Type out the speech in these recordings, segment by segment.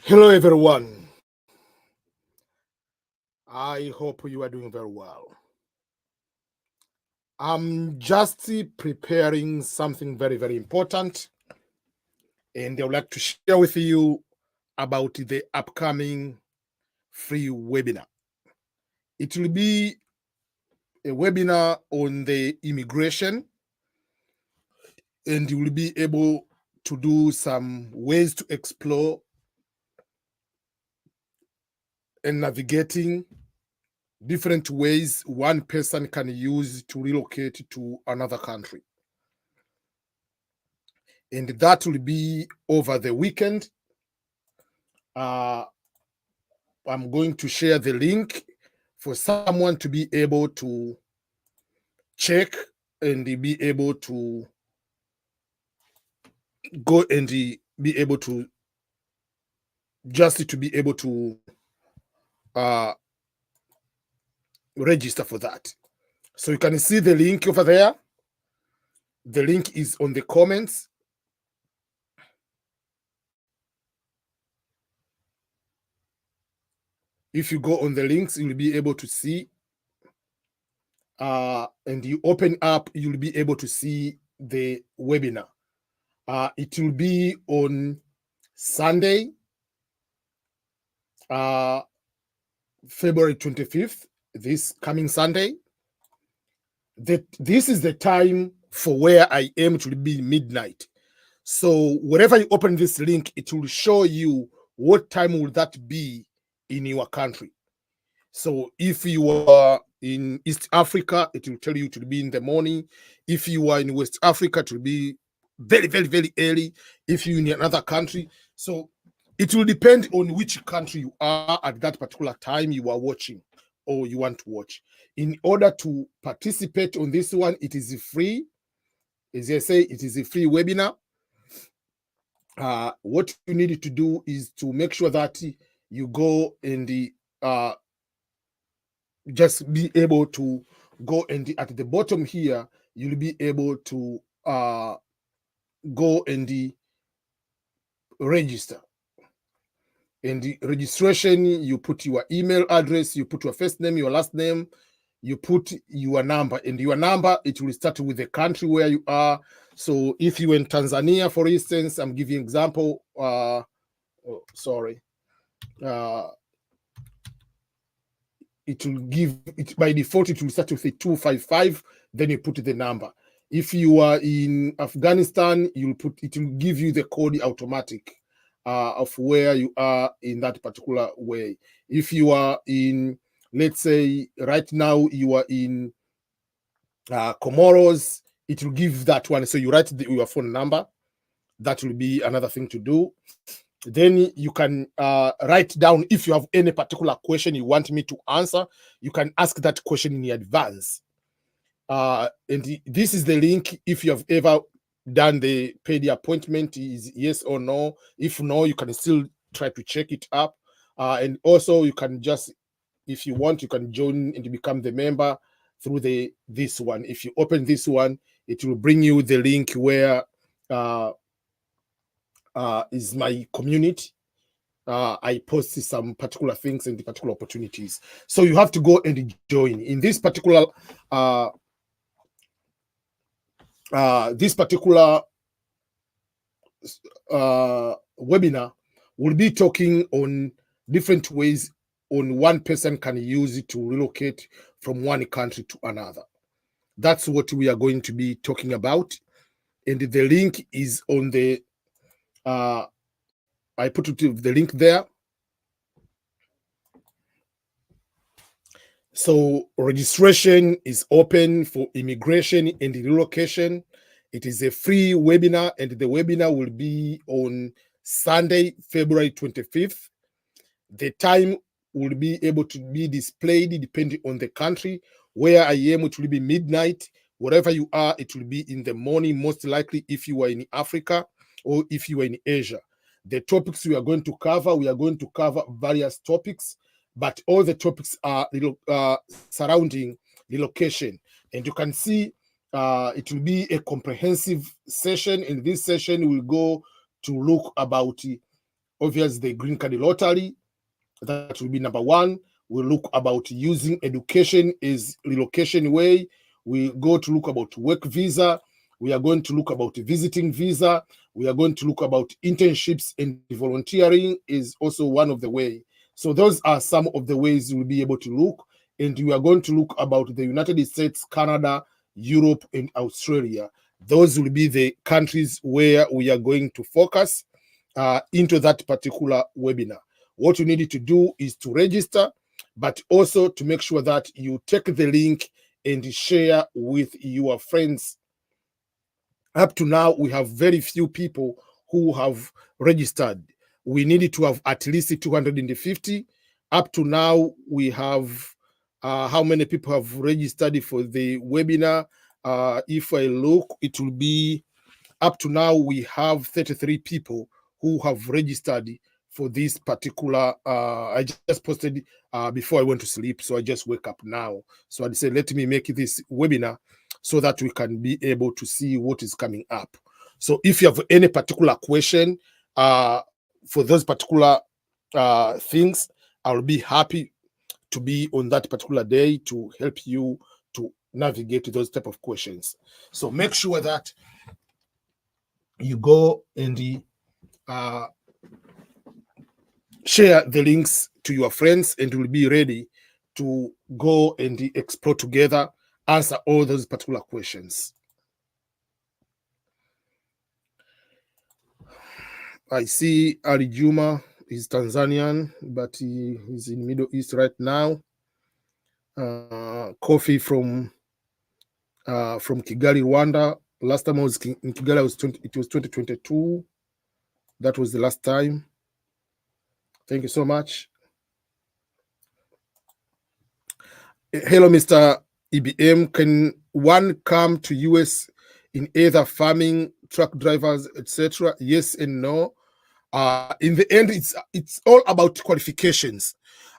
Hello, everyone. I hope you are doing very well. I'm just preparing something very, very important, and I would like to share with you about the upcoming free webinar. It will be a webinar on the immigration, and you will be able to do some ways to explore and navigating different ways one person can use to relocate to another country. And that will be over the weekend. I'm going to share the link for someone to be able to check and be able to go and be able to just to be able to uh, register for that. So you can see the link over there. The link is on the comments. If you go on the links, you'll be able to see. And you open up, you'll be able to see the webinar. It will be on Sunday, February 25th, this coming Sunday. This is the time for where I am. It will be midnight. So wherever you open this link, it will show you what time will that be in your country. So if you are in East Africa, it will tell you it will be in the morning. If you are in West Africa, it will be very, very, very early. If you're in another country. So it will depend on which country you are at that particular time you are watching or you want to watch. In order to participate on this one, it is free. As I say, it is a free webinar. What you need to do is to make sure that you go in the just be able to go and at the bottom here, you'll be able to go and register. In the registration, you put your email address, you put your first name, your last name, you put your number. And your number, it will start with the country where you are. So if you're in Tanzania, for instance, I'm giving example. It will give it by default, it will start with a 255, then you put the number. If you are in Afghanistan, it will give you the code automatic of where you are in that particular way. If you are in, let's say right now you are in Comoros, it will give that one. So you write your phone number. That will be another thing to do. Then you can write down if you have any particular question you want me to answer. You can ask that question in advance. And this is the link. If you have ever done the paid appointment, is yes or no. If no, you can still try to check it up. And also you can just, if you want, you can join and become the member through this one. If you open this one, it will bring you the link where is my community. I post some particular things and the particular opportunities. So you have to go and join. In this particular webinar, we'll be talking on different ways on one person can use it to relocate from one country to another. That's what we are going to be talking about. And the link is on the I put the link there. So registration is open for immigration and relocation. It is a free webinar, and the webinar will be on Sunday, February 25th. The time will be able to be displayed depending on the country. Where I am, it will be midnight. Wherever you are, it will be in the morning, most likely if you are in Africa or if you are in Asia. The topics we are going to cover various topics, but all the topics are surrounding relocation. And you can see it will be a comprehensive session. In this session, we'll go to look about obviously the green card lottery. That will be number one. We'll look about using education as relocation way. We go to look about work visa. We are going to look about visiting visa. We are going to look about internships, and volunteering is also one of the way. So those are some of the ways we'll be able to look. And we are going to look about the United States, Canada, Europe, and Australia. Those will be the countries where we are going to focus into that particular webinar. What you need to do is to register, but also to make sure that you take the link and share with your friends. Up to now, we have very few people who have registered. We needed to have at least 250. Up to now, we have how many people have registered for the webinar? If I look, it will be up to now, we have 33 people who have registered for this particular. I just posted before I went to sleep, so I just wake up now. So I said, let me make this webinar so that we can be able to see what is coming up. So if you have any particular question for those particular things, I'll be happy to be on that particular day to help you to navigate those type of questions. So make sure that you go and share the links to your friends, and we'll be ready to go and explore together, answer all those particular questions. I see Ali Juma is Tanzanian, but he is in Middle East right now. Kofi from Kigali, Rwanda. Last time I was in Kigali, it was 2022. That was the last time. Thank you so much. Hello, Mr. EBM. Can one come to US in either farming, truck drivers, etc.? Yes and no. In the end, it's all about qualifications.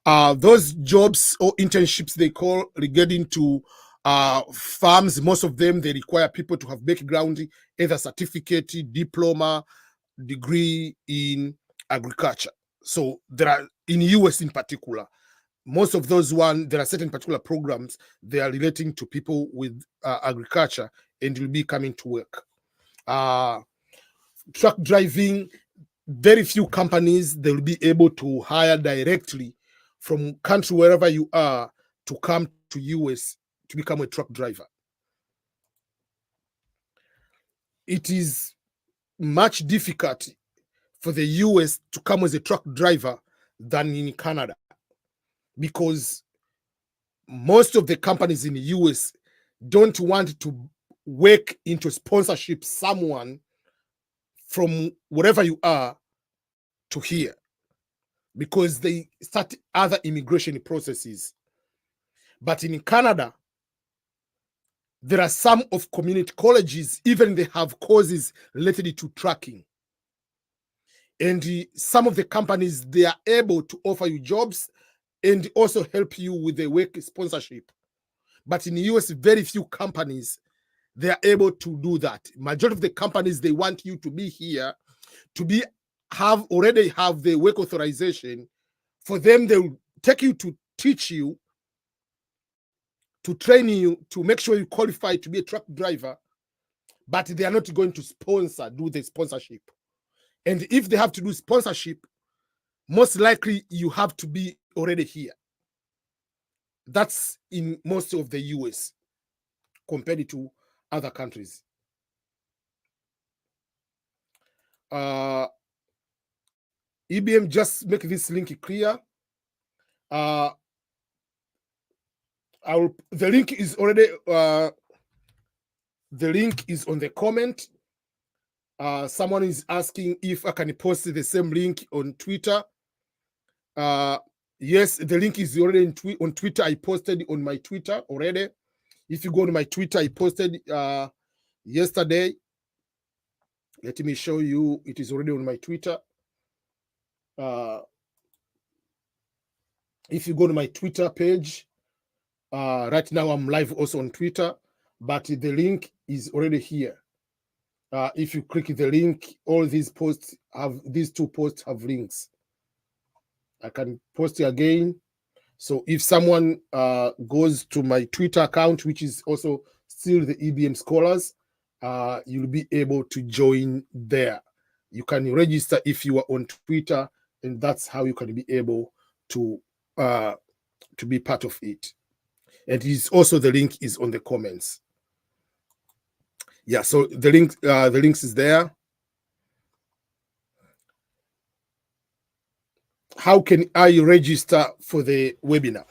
Those jobs or internships they call regarding to farms, most of them, they require people to have background, either certificate, diploma, degree in agriculture. So there are, in US in particular, most of those there are certain particular programs they are relating to people with agriculture, and will be coming to work. Truck driving, very few companies they will be able to hire directly from country wherever you are to come to US to become a truck driver. It is much difficult for the US to come as a truck driver than in Canada, because most of the companies in the US don't want to work into sponsorship someone from wherever you are to here, because they start other immigration processes. But in Canada, there are some of community colleges, even they have courses related to trucking. And some of the companies, they are able to offer you jobs and also help you with the work sponsorship. But in the US, very few companies, they are able to do that. Majority of the companies, they want you to be here, to already have the work authorization. For them, they will take you to teach you, to train you, to make sure you qualify to be a truck driver, but they are not going to do the sponsorship. And if they have to do sponsorship, most likely you have to be already here. That's in most of the US compared to other countries. EBM, just make this link clear. The link is already the link is on the comment. Someone is asking if I can post the same link on Twitter. Yes, the link is already on Twitter. I posted on my Twitter already. If you go to my Twitter, I posted yesterday. Let me show you. It is already on my Twitter. If you go to my Twitter page, right now I'm live also on Twitter, but the link is already here. If you click the link, all these posts have, these two posts have links. I can post it again. So if someone goes to my Twitter account, which is also still the EBM Scholars, you'll be able to join there. You can register if you are on Twitter, and that's how you can be able to be part of it. And it's also, the link is on the comments. Yeah, so the links is there. How can I register for the webinar?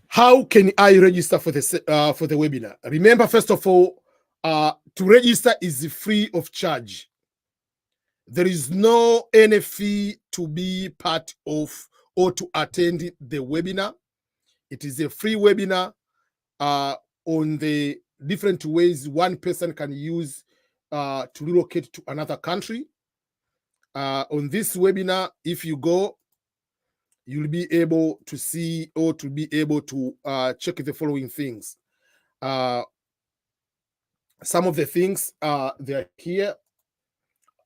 How can I register for the webinar? Remember, first of all, to register is free of charge. There is no any fee to be part of or to attend the webinar. It is a free webinar on the different ways one person can use to relocate to another country. On this webinar, if you go, you'll be able to see or to be able to check the following things. Some of the things they're here.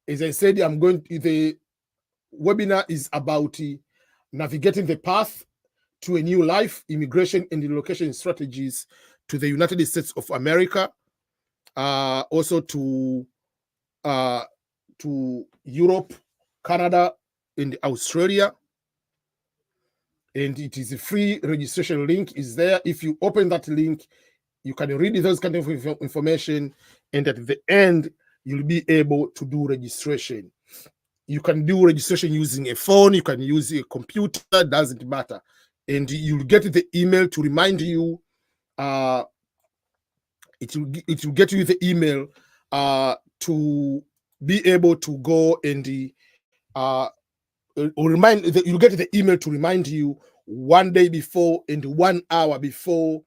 As I said, the webinar is about navigating the path to a new life, immigration and relocation strategies to the United States of America, also to Europe, Canada, and Australia. And it is a free registration link is there. If you open that link, you can read those kind of information, and at the end, you'll be able to do registration. You can do registration using a phone, you can use a computer, doesn't matter. And you'll get the email to remind you. It will get you the email to be able to go and you'll get the email to remind you 1 day before and 1 hour before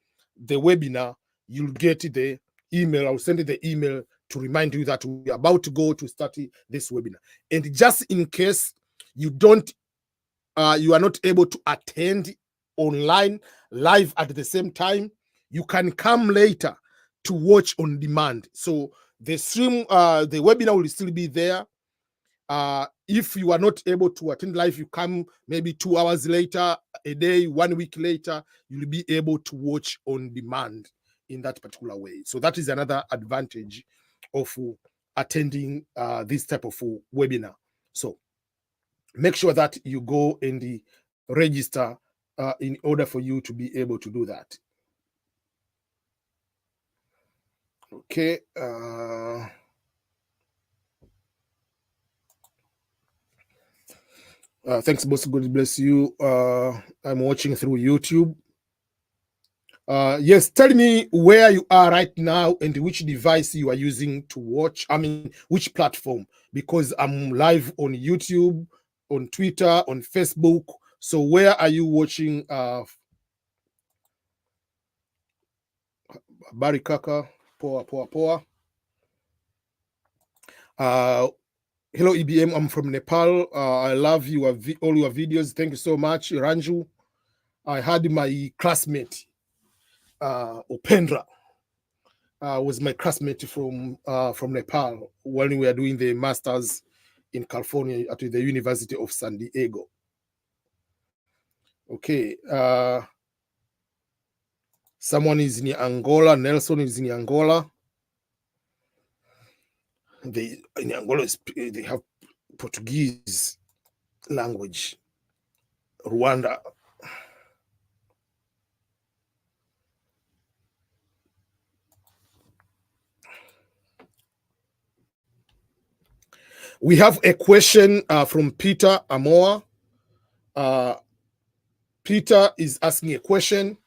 the webinar. You'll get the email. I'll send you the email to remind you that we're about to go to start this webinar. And just in case you are not able to attend online live at the same time, you can come later to watch on demand. So the stream, the webinar will still be there. If you are not able to attend live, you come maybe 2 hours later, a day, 1 week later, you'll be able to watch on demand in that particular way. So that is another advantage of attending this type of webinar. So make sure that you go and register in order for you to be able to do that. Okay. Thanks, boss. God bless you. I'm watching through YouTube. Yes, tell me where you are right now and which device you are using to watch. I mean, which platform? Because I'm live on YouTube, on Twitter, on Facebook. So where are you watching? Barikaka, poa. Hello, EBM. I'm from Nepal. I love all your videos. Thank you so much, Ranju. I had my classmate, Upendra, was my classmate from Nepal when we were doing the masters in California at the University of San Diego. Okay. Someone is in Angola. Nelson is in Angola. In Angola, they have Portuguese language. Rwanda. We have a question from Peter Amoa. Peter is asking a question.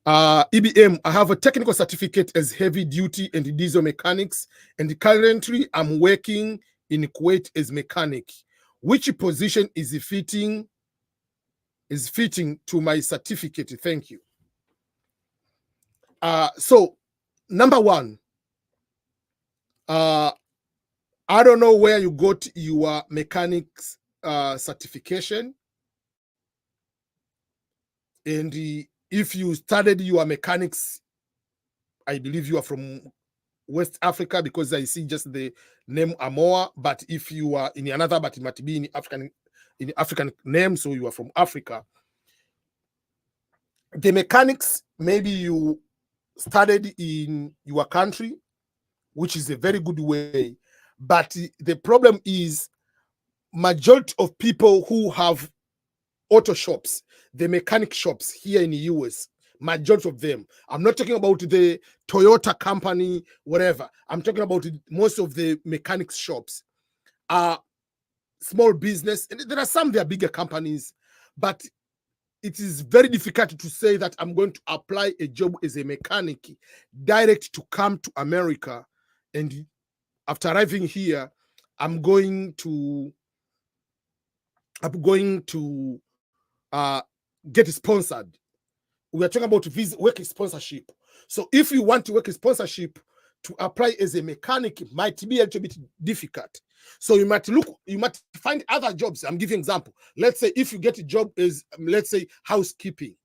EBM, I have a technical certificate as heavy duty and diesel mechanics, and currently I'm working in Kuwait as mechanic. Which position is fitting to my certificate? Thank you. So, number one, I don't know where you got your mechanics certification, and if you studied your mechanics I believe you are from West Africa because I see just the name Amoa. But if you are in another, but it might be in African name, so you are from Africa. The mechanics, maybe you studied in your country, which is a very good way. But the problem is majority of people who have auto shops, the mechanic shops here in the US, majority of them, I'm not talking about the Toyota company, whatever. I'm talking about most of the mechanics shops are small business. And there are some, there are bigger companies, but it is very difficult to say that I'm going to apply a job as a mechanic direct to come to America. And after arriving here, I'm going to get sponsored. We are talking about visa work sponsorship. So if you want to work sponsorship to apply as a mechanic, it might be a little bit difficult. So you might find other jobs. I'm giving an example. Let's say if you get a job as, let's say, housekeeping.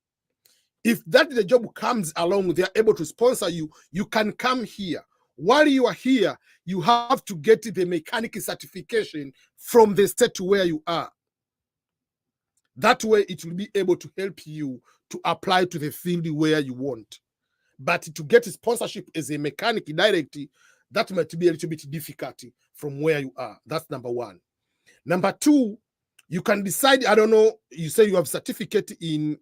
If that the job comes along, they are able to sponsor you, you can come here. While you are here, you have to get the mechanic certification from the state to where you are. That way, it will be able to help you to apply to the field where you want. But to get a sponsorship as a mechanic directly, that might be a little bit difficult from where you are. That's number one. Number two, you can decide, I don't know, you say you have certificate in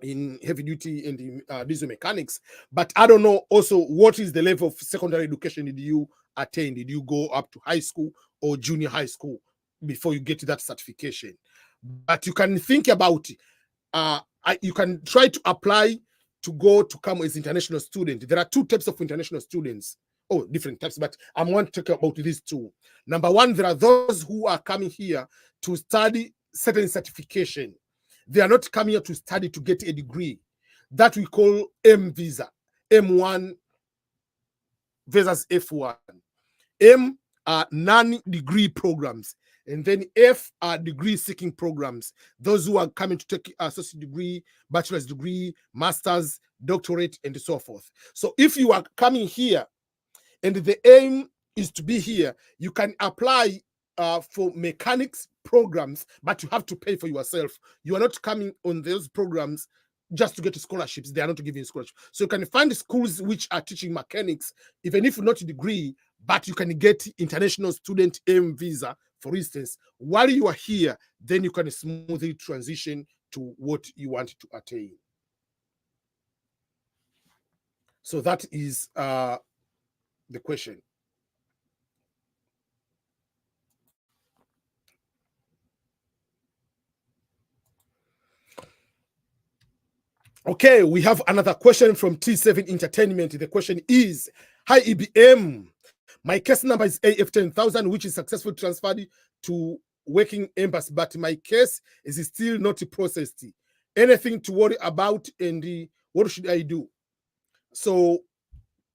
heavy duty and in diesel mechanics, but I don't know also what is the level of secondary education did you attain? Did you go up to high school or junior high school before you get to that certification? But you can think about you can try to apply to go to come as international student. There are two types of international students. Oh, different types, but I want to talk about these two. Number one, there are those who are coming here to study certain certification. They are not coming here to study to get a degree. That we call M visa, M1 versus F1. M are non-degree programs, and then F are degree-seeking programs. Those who are coming to take associate degree, bachelor's degree, master's, doctorate, and so forth. So if you are coming here, and the aim is to be here, you can apply for mechanics programs, but you have to pay for yourself. You are not coming on those programs just to get scholarships. They are not giving scholarships. So you can find schools which are teaching mechanics, even if not a degree, but you can get international student M visa, for instance. While you are here, then you can smoothly transition to what you want to attain. So that is the question. Okay, we have another question from T7 Entertainment. The question is, hi EBM, my case number is AF10,000, which is successfully transferred to working embassy, but my case is still not processed. Anything to worry about, and what should I do? So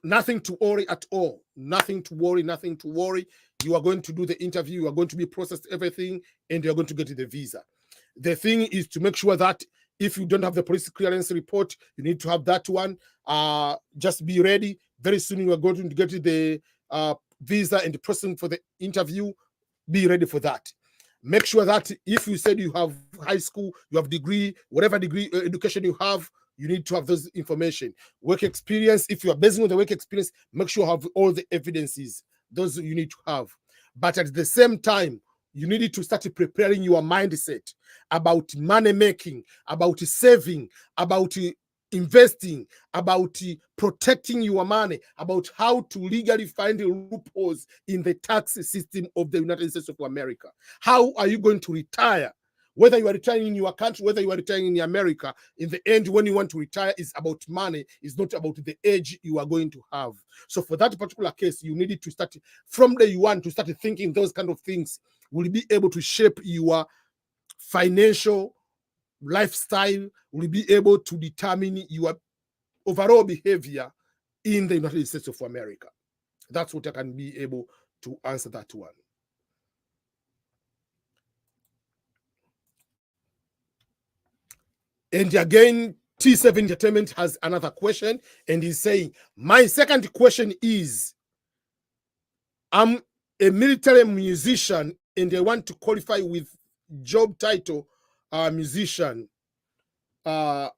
nothing to worry at all. Nothing to worry, nothing to worry. You are going to do the interview, you are going to be processed everything, and you're going to get the visa. The thing is to make sure that if you don't have the police clearance report, you need to have that one. Just be ready. Very soon you are going to get the visa and the processing for the interview. Be ready for that. Make sure that if you said you have high school, you have degree, whatever degree education you have, you need to have those information. Work experience, if you are basing on the work experience, make sure you have all the evidences. Those you need to have. But at the same time, you need to start preparing your mindset about money making, about saving, about investing, about protecting your money, about how to legally find the loopholes in the tax system of the United States of America. How are you going to retire? Whether you are retiring in your country, whether you are retiring in America, in the end, when you want to retire, is about money. It's not about the age you are going to have. So for that particular case, you need to start from day one to start thinking those kind of things will be able to shape your financial lifestyle, will be able to determine your overall behavior in the United States of America. That's what I can be able to answer that one. And again, T7 Entertainment has another question, and he's saying, my second question is, I'm a military musician and I want to qualify with job title musician. You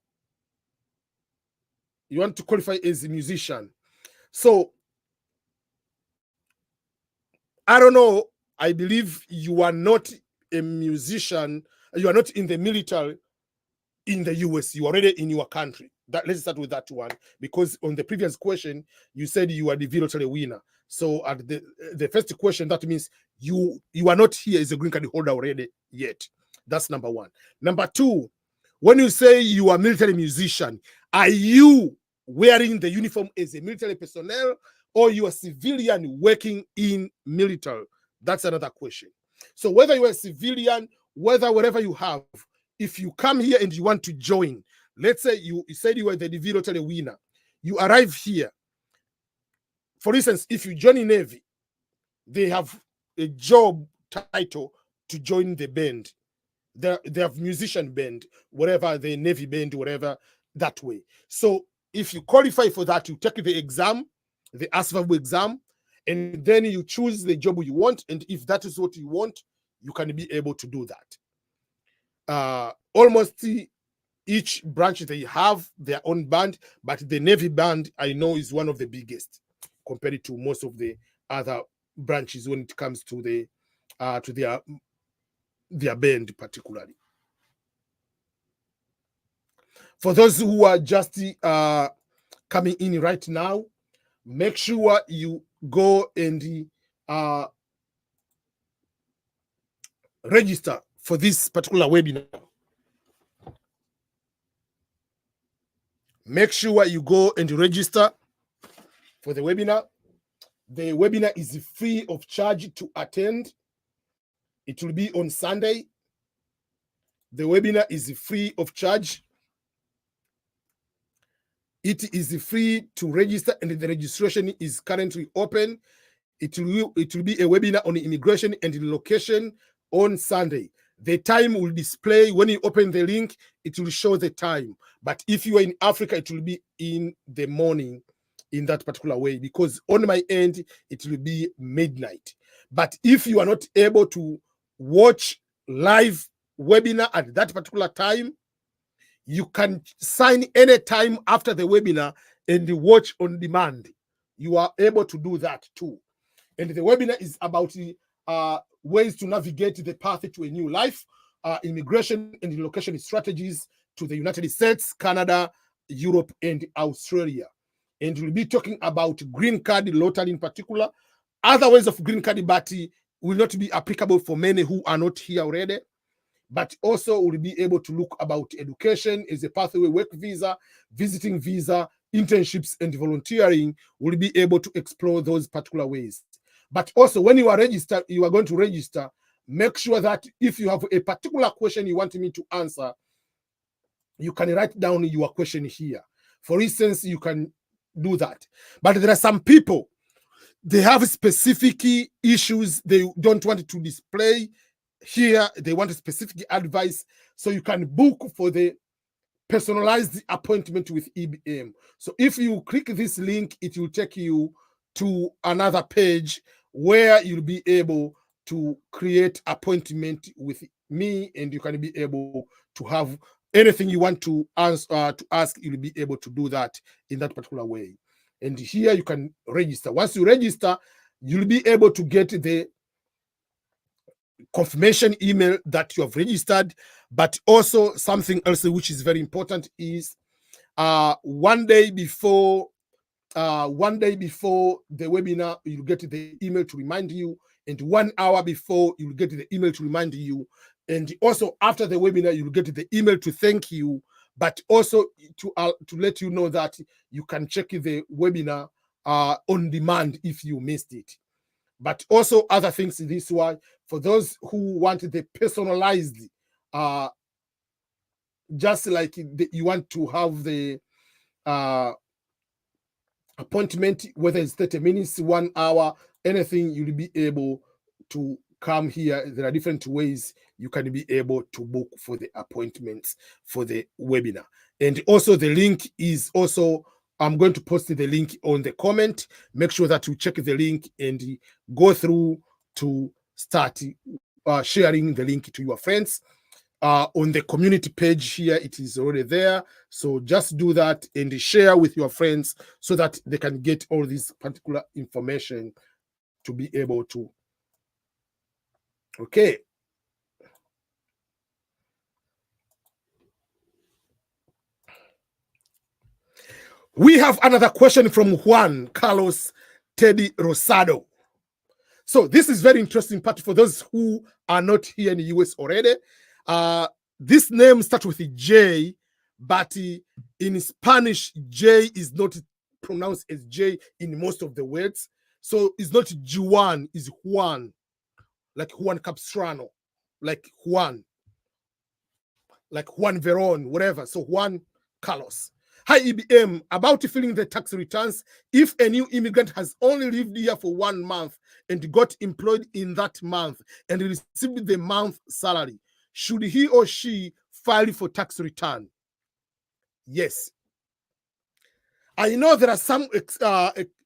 want to qualify as a musician. So I don't know. I believe you are not a musician. You are not in the military in the US. You are already in your country. Let's start with that one, because on the previous question you said you are the military winner. So at the first question, that means you are not here as a green card holder already yet. That's number one. Number two, when you say you are a military musician, are you wearing the uniform as a military personnel, or you are civilian working in military? That's another question. So whether you are a civilian, whatever you have, if you come here and you want to join, let's say you said you were the military winner, you arrive here. For instance, if you join in Navy, they have a job title to join the band. They have musician band, whatever, the Navy band, whatever, that way. So if you qualify for that, you take the exam, the ASVAB exam, and then you choose the job you want. And if that is what you want, you can be able to do that. Almost each branch, they have their own band, but the Navy band, I know, is one of the biggest compared to most of the other branches when it comes to their band particularly. For those who are just coming in right now, make sure you go and register for this particular webinar. Make sure you go and register for the webinar. The webinar is free of charge to attend. It will be on Sunday. The webinar is free of charge. It is free to register, and the registration is currently open. It will be a webinar on immigration and relocation on Sunday. The time will display when you open the link. It will show the time. But if you are in Africa, it will be in the morning in that particular way, because on my end, it will be midnight. But if you are not able to watch live webinar at that particular time, you can sign any time after the webinar and watch on demand. You are able to do that too. And the webinar is about ways to navigate the path to a new life, immigration and relocation strategies to the United States, Canada, Europe, and Australia. And we'll be talking about green card lottery in particular, other ways of green card, but will not be applicable for many who are not here already. But also we'll be able to look about education as a pathway, work visa, visiting visa, internships, and volunteering. We'll be able to explore those particular ways. But also when you are registered, you are going to register, make sure that if you have a particular question you want me to answer, you can write down your question here. For instance, you can do that. But there are some people, they have specific issues they don't want to display here. They want a specific advice. So you can book for the personalized appointment with EBM. So if you click this link, it will take you to another page where you'll be able to create appointment with me, and you can be able to have anything you want to ask. You'll be able to do that in that particular way. And here you can register. Once you register, you'll be able to get the confirmation email that you have registered. But also something else which is very important is 1 day before the webinar, you'll get the email to remind you, and 1 hour before you'll get the email to remind you, and also after the webinar you'll get the email to thank you, but also to let you know that you can check the webinar on demand if you missed it. But also other things in this one, for those who want the personalized, just like you want to have the appointment, whether it's 30 minutes, 1 hour, anything, you'll be able to come here, there are different ways you can be able to book for the appointments for the webinar. And also the link is also, I'm going to post the link on the comment. Make sure that you check the link and go through to start sharing the link to your friends. On the community page here, it is already there. So just do that and share with your friends so that they can get all this particular information to be able to. Okay. We have another question from Juan Carlos Teddy Rosado. So this is very interesting part for those who are not here in the US already. This name starts with a J, but in Spanish, J is not pronounced as J in most of the words. So it's not Juan, it's Juan, like Juan Capistrano, like Juan Veron, whatever. So Juan Carlos. Hi, EBM. About filling the tax returns, if a new immigrant has only lived here for 1 month and got employed in that month and received the month salary, should he or she file for tax return? Yes. I know there are some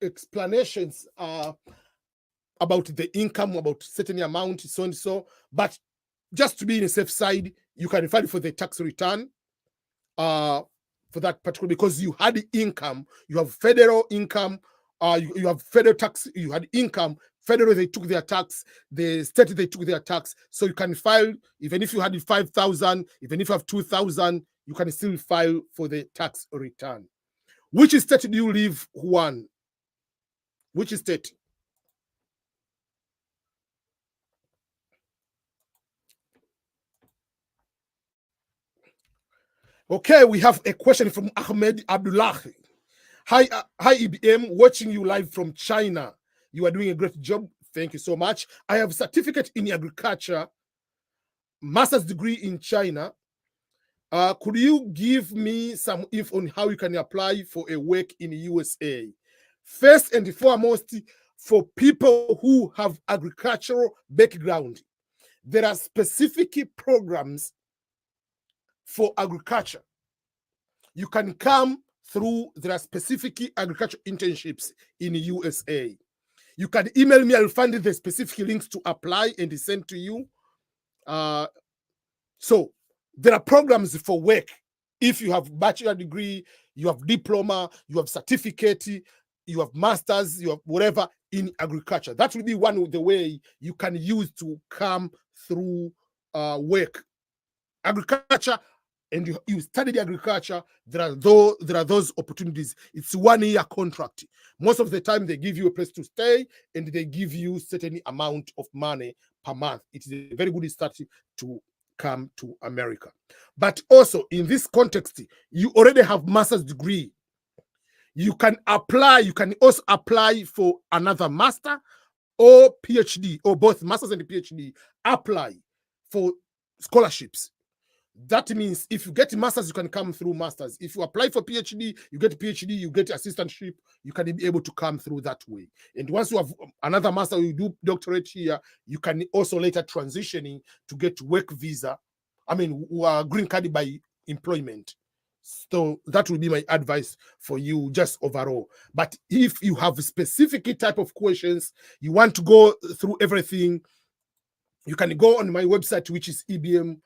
explanations about the income, about certain amount, so and so, but just to be in a safe side, you can file for the tax return for that particular, because you had income, you have federal income, you have federal tax, you had income, federal, they took their tax, the state, they took their tax, so you can file, even if you had 5,000, even if you have 2,000, you can still file for the tax return. Which state do you live, Juan? Which state? Okay, we have a question from Ahmed Abdullahi. Hi, EBM, watching you live from China. You are doing a great job. Thank you so much. I have a certificate in agriculture, master's degree in China. Could you give me some info on how you can apply for a work in the USA? First and foremost, for people who have agricultural background, there are specific programs for agriculture. You can come through, there are specific agriculture internships in the USA. You can email me, I'll find the specific links to apply and send to you. So there are programs for work. If you have bachelor degree, you have diploma, you have certificate, you have masters, you have whatever in agriculture. That will be one of the way you can use to come through work. Agriculture, and you studied agriculture, there are those opportunities. It's 1 year contract. Most of the time they give you a place to stay and they give you certain amount of money per month. It is a very good start to come to America. But also in this context, you already have master's degree. You can apply, you can also apply for another master or PhD, or both masters and PhD. Apply for scholarships. That means if you get masters, you can come through masters. If you apply for PhD, you get PhD, you get assistantship, you can be able to come through that way. And once you have another master, you do doctorate here, you can also later transitioning to get work visa. I mean, green card by employment. So that will be my advice for you just overall. But if you have a specific type of questions, you want to go through everything, you can go on my website, which is EBM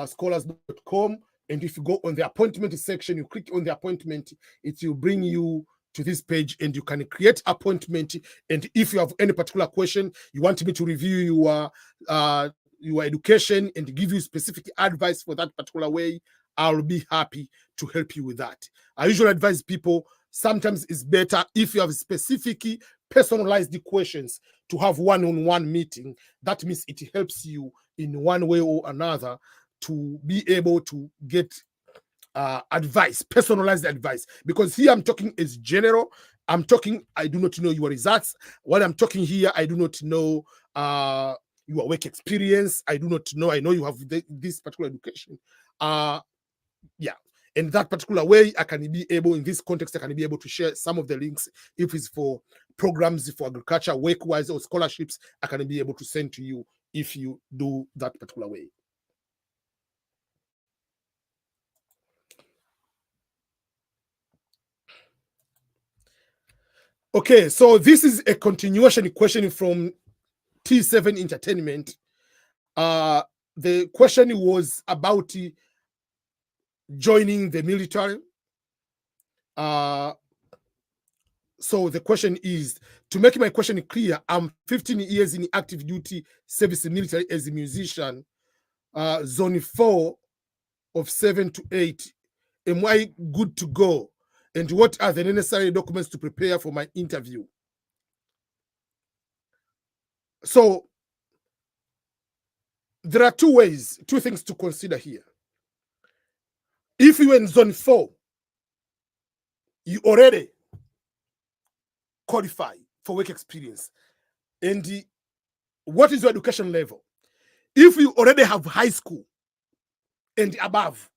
scholars.com, and if you go on the appointment section, you click on the appointment, it will bring you to this page and you can create appointment. And if you have any particular question, you want me to review your education and give you specific advice for that particular way, I'll be happy to help you with that. I usually advise people, sometimes it's better if you have specific personalized questions to have one-on-one meeting. That means it helps you in one way or another to be able to get advice, personalized advice. Because here I'm talking as general. I'm talking, I do not know your results. While I'm talking here, I do not know your work experience. I do not know. I know you have this particular education. Yeah. In that particular way, I can be able, in this context, I can be able to share some of the links. If it's for programs for agriculture, work-wise, or scholarships, I can be able to send to you if you do that particular way. Okay, so this is a continuation question from T7 Entertainment. The question was about joining the military. So the question is, to make my question clear, I'm 15 years in active duty service in military as a musician, zone 4 of 7 to 8. Am I good to go? And what are the necessary documents to prepare for my interview? So there are two things to consider here. If you're in zone 4, you already qualify for work experience. And what is your education level? If you already have high school and above,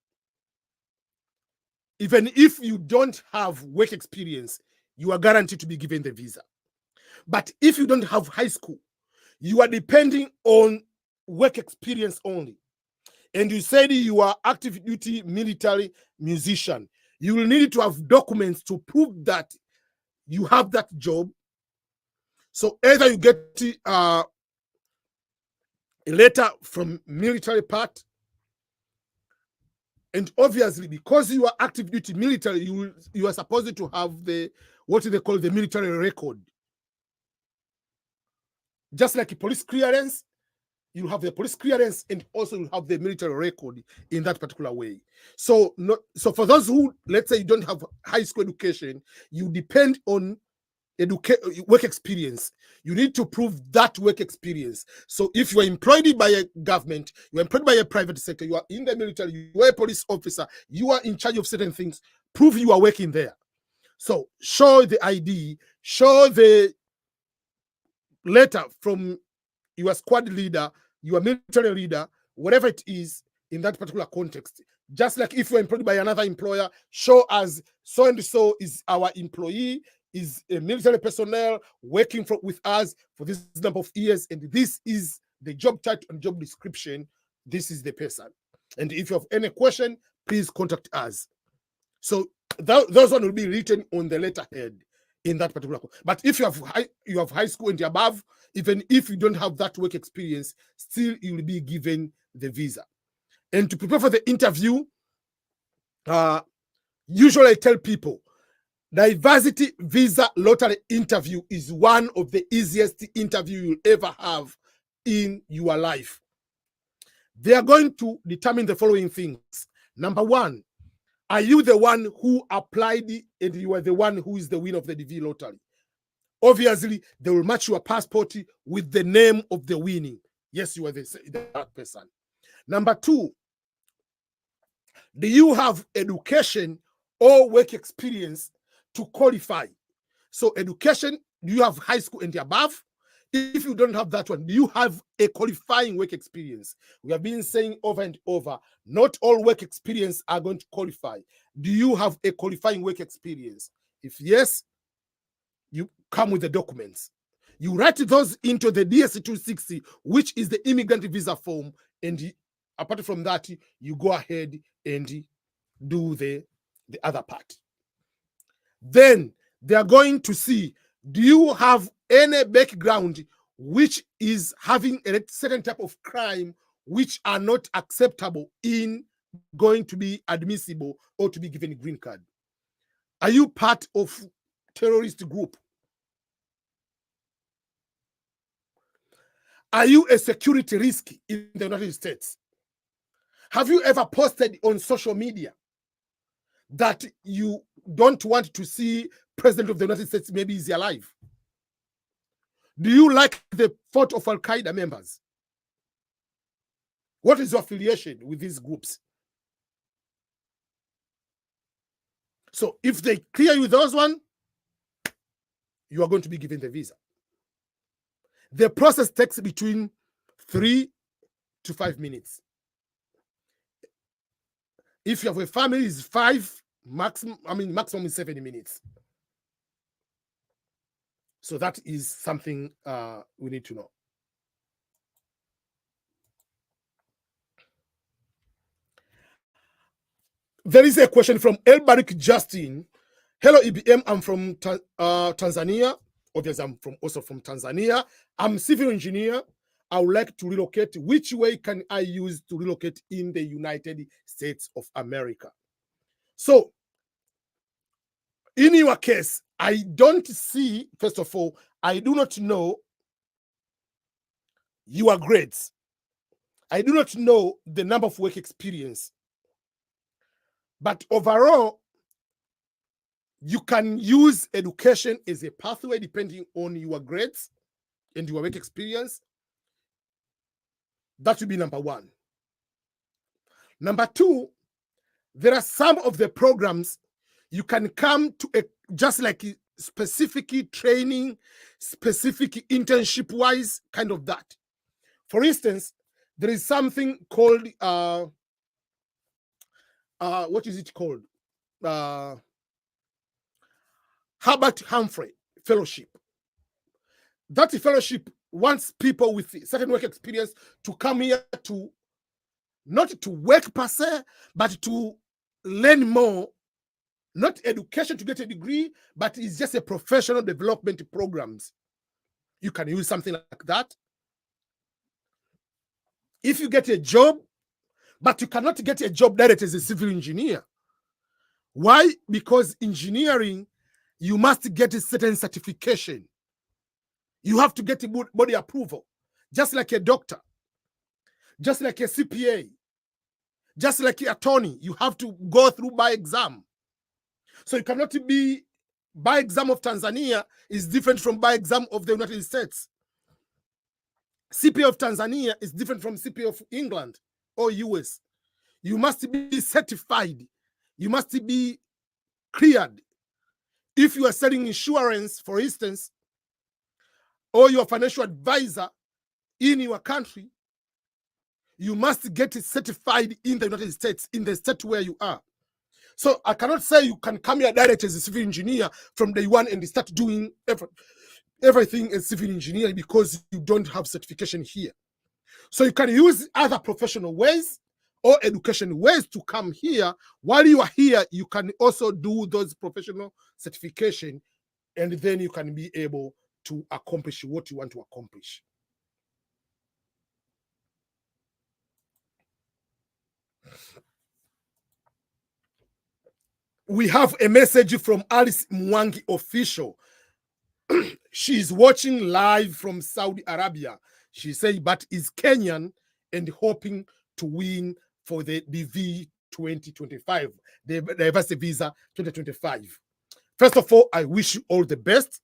even if you don't have work experience, you are guaranteed to be given the visa. But if you don't have high school, you are depending on work experience only. And you said you are active duty military musician. You will need to have documents to prove that you have that job. So either you get a letter from military part, and obviously because you are active duty military, you are supposed to have the what they call the military record. Just like a police clearance, you have the police clearance and also you have the military record in that particular way. So for those who, let's say, you don't have high school education, you depend on work experience. You need to prove that work experience. So if you are employed by a government, you are employed by a private sector, you are in the military, you are a police officer, you are in charge of certain things, prove you are working there. So show the ID, show the letter from your squad leader, your military leader, whatever it is in that particular context. Just like if you're employed by another employer, show us so and so is our employee, is a military personnel working with us for this number of years, and this is the job title and job description. This is the person. And if you have any question, please contact us. So those one will be written on the letterhead in that particular. But if you have high school and above, even if you don't have that work experience, still you will be given the visa. And to prepare for the interview, usually I tell people, diversity visa lottery interview is one of the easiest interview you'll ever have in your life. They are going to determine the following things. Number one, are you the one who applied and you are the one who is the winner of the DV lottery? Obviously, they will match your passport with the name of the winning. Yes, you are that person. Number two, do you have education or work experience to qualify? So education, do you have high school and above? If you don't have that one, do you have a qualifying work experience? We have been saying over and over, not all work experience are going to qualify. Do you have a qualifying work experience? If yes, you come with the documents. You write those into the DS-260, which is the immigrant visa form, and apart from that, you go ahead and do the other part. Then they are going to see, do you have any background which is having a certain type of crime which are not acceptable in going to be admissible or to be given a green card? Are you part of terrorist group? Are you a security risk in the United States? Have you ever posted on social media that you don't want to see President of the United States, maybe he's alive? Do you like the thought of Al-Qaeda members? What is your affiliation with these groups? So if they clear you those one, you are going to be given the visa. The process takes between 3 to 5 minutes. If you have a family, it's 5, maximum is 70 minutes. So that is something we need to know. There is a question from Elbarik Justin. Hello, EBM. I'm from Tanzania. Obviously, I'm also from Tanzania. I'm a civil engineer. I would like to relocate. Which way can I use to relocate in the United States of America? So, in your case, I don't see, first of all, I do not know your grades. I do not know the number of work experience. But overall, you can use education as a pathway depending on your grades and your work experience. That would be number one. Number two, there are some of the programs you can come to just like specific training, specific internship-wise, kind of that. For instance, there is something called, what is it called? Herbert Humphrey Fellowship. That fellowship wants people with certain work experience to come here to, not to work per se, but to learn more, not education to get a degree, but it's just a professional development programs. You can use something like that. If you get a job, but you cannot get a job direct as a civil engineer. Why? Because engineering, you must get a certain certification. You have to get a body approval, just like a doctor, just like a CPA, just like an attorney. You have to go through by exam. So you cannot be, by exam of Tanzania is different from by exam of the United States. CPA of Tanzania is different from CPA of England or US. You must be certified. You must be cleared. If you are selling insurance, for instance, or your financial advisor in your country, you must get it certified in the United States, in the state where you are. So I cannot say you can come here direct as a civil engineer from day one and start doing everything as civil engineer because you don't have certification here. So you can use other professional ways or education ways to come here. While you are here, you can also do those professional certification, and then you can be able to accomplish what you want to accomplish. We have a message from Alice Mwangi Official. She's watching live from Saudi Arabia. She said, but is Kenyan and hoping to win for the DV 2025, the diversity visa 2025. First of all, I wish you all the best.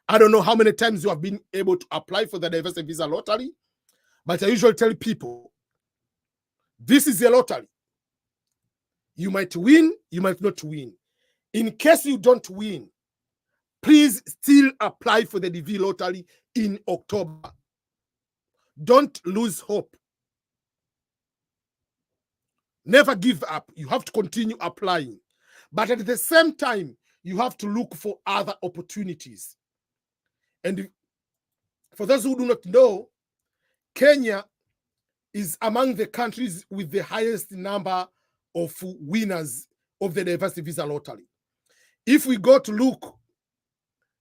I don't know how many times you have been able to apply for the diversity visa lottery, but I usually tell people, this is a lottery. You might win, you might not win. In case you don't win, please still apply for the DV lottery in October. Don't lose hope. Never give up. You have to continue applying. But at the same time, you have to look for other opportunities. And for those who do not know, Kenya is among the countries with the highest number of winners of the diversity visa lottery. If we go to look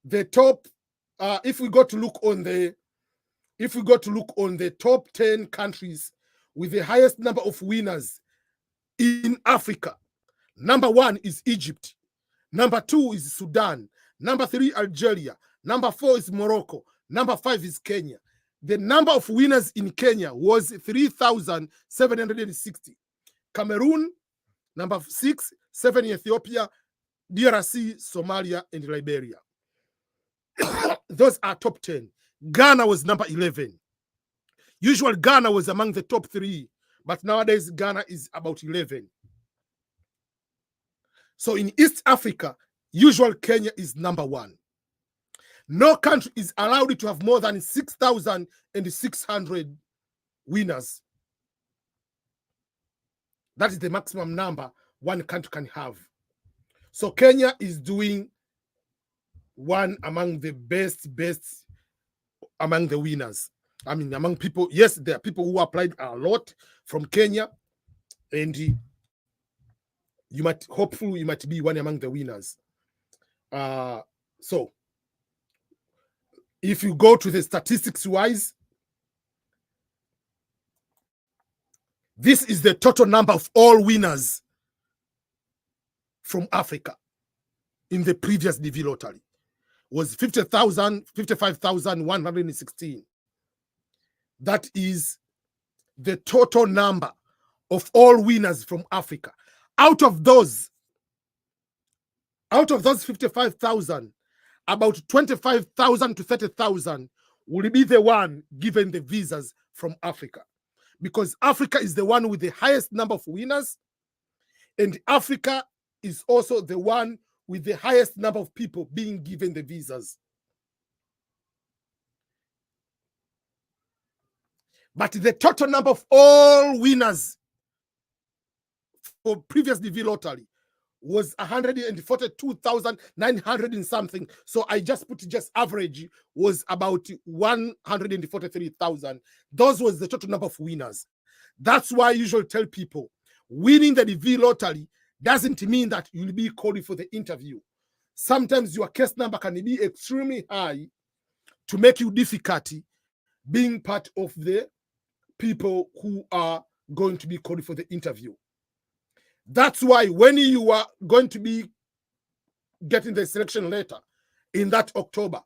the top, if we go to look on the top 10 countries with the highest number of winners in Africa, number 1 is Egypt, number 2 is Sudan, number 3 Algeria, number 4 is Morocco, number 5 is Kenya. The number of winners in Kenya was 3,760. Cameroon, number 6, 7 Ethiopia, DRC, Somalia, and Liberia. Those are top 10. Ghana was number 11. Usually Ghana was among the top 3, but nowadays Ghana is about 11. So in East Africa, usually Kenya is number 1. No country is allowed to have more than 6,600 winners. That is the maximum number one country can have. So Kenya is doing one among the best among the winners. I mean, among people, yes, there are people who applied a lot from Kenya, and you might be one among the winners. So if you go to the statistics wise, this is the total number of all winners from Africa in the previous DV lottery. Was 55,116. That is the total number of all winners from Africa. Out of those 55,000, about 25,000 to 30,000 will be the one given the visas from Africa, because Africa is the one with the highest number of winners, and Africa is also the one with the highest number of people being given the visas. But the total number of all winners for previous DV lottery was 142,900 and something. So I just put just average was about 143,000. Those was the total number of winners. That's why I usually tell people winning the DV lottery doesn't mean that you'll be called for the interview. Sometimes your case number can be extremely high to make you difficulty being part of the people who are going to be called for the interview. That's why when you are going to be getting the selection letter in that October,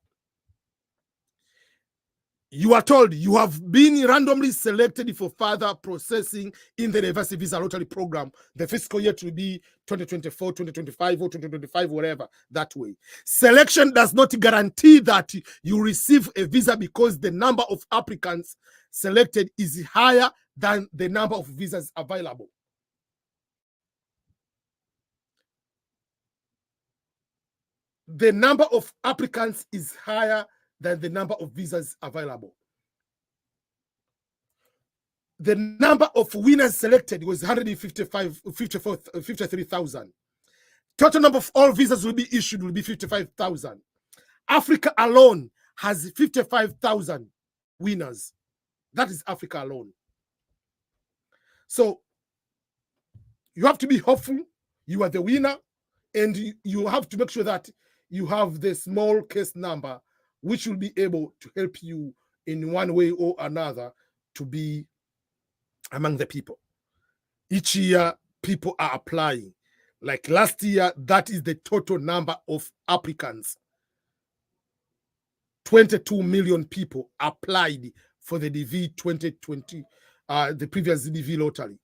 you are told you have been randomly selected for further processing in the reverse visa lottery program. The fiscal year will be 2024, 2025, or 2025, whatever, that way. Selection does not guarantee that you receive a visa because the number of applicants selected is higher than the number of visas available. The number of applicants is higher than the number of visas available. The number of winners selected was 53,000. Total number of all visas will be issued will be 55,000. Africa alone has 55,000 winners. That is Africa alone. So you have to be hopeful. You are the winner, and you have to make sure that you have the small case number, which will be able to help you in one way or another to be among the people. Each year, people are applying. Like last year, that is the total number of applicants. 22 million people applied for the DV 2020, the previous DV lottery.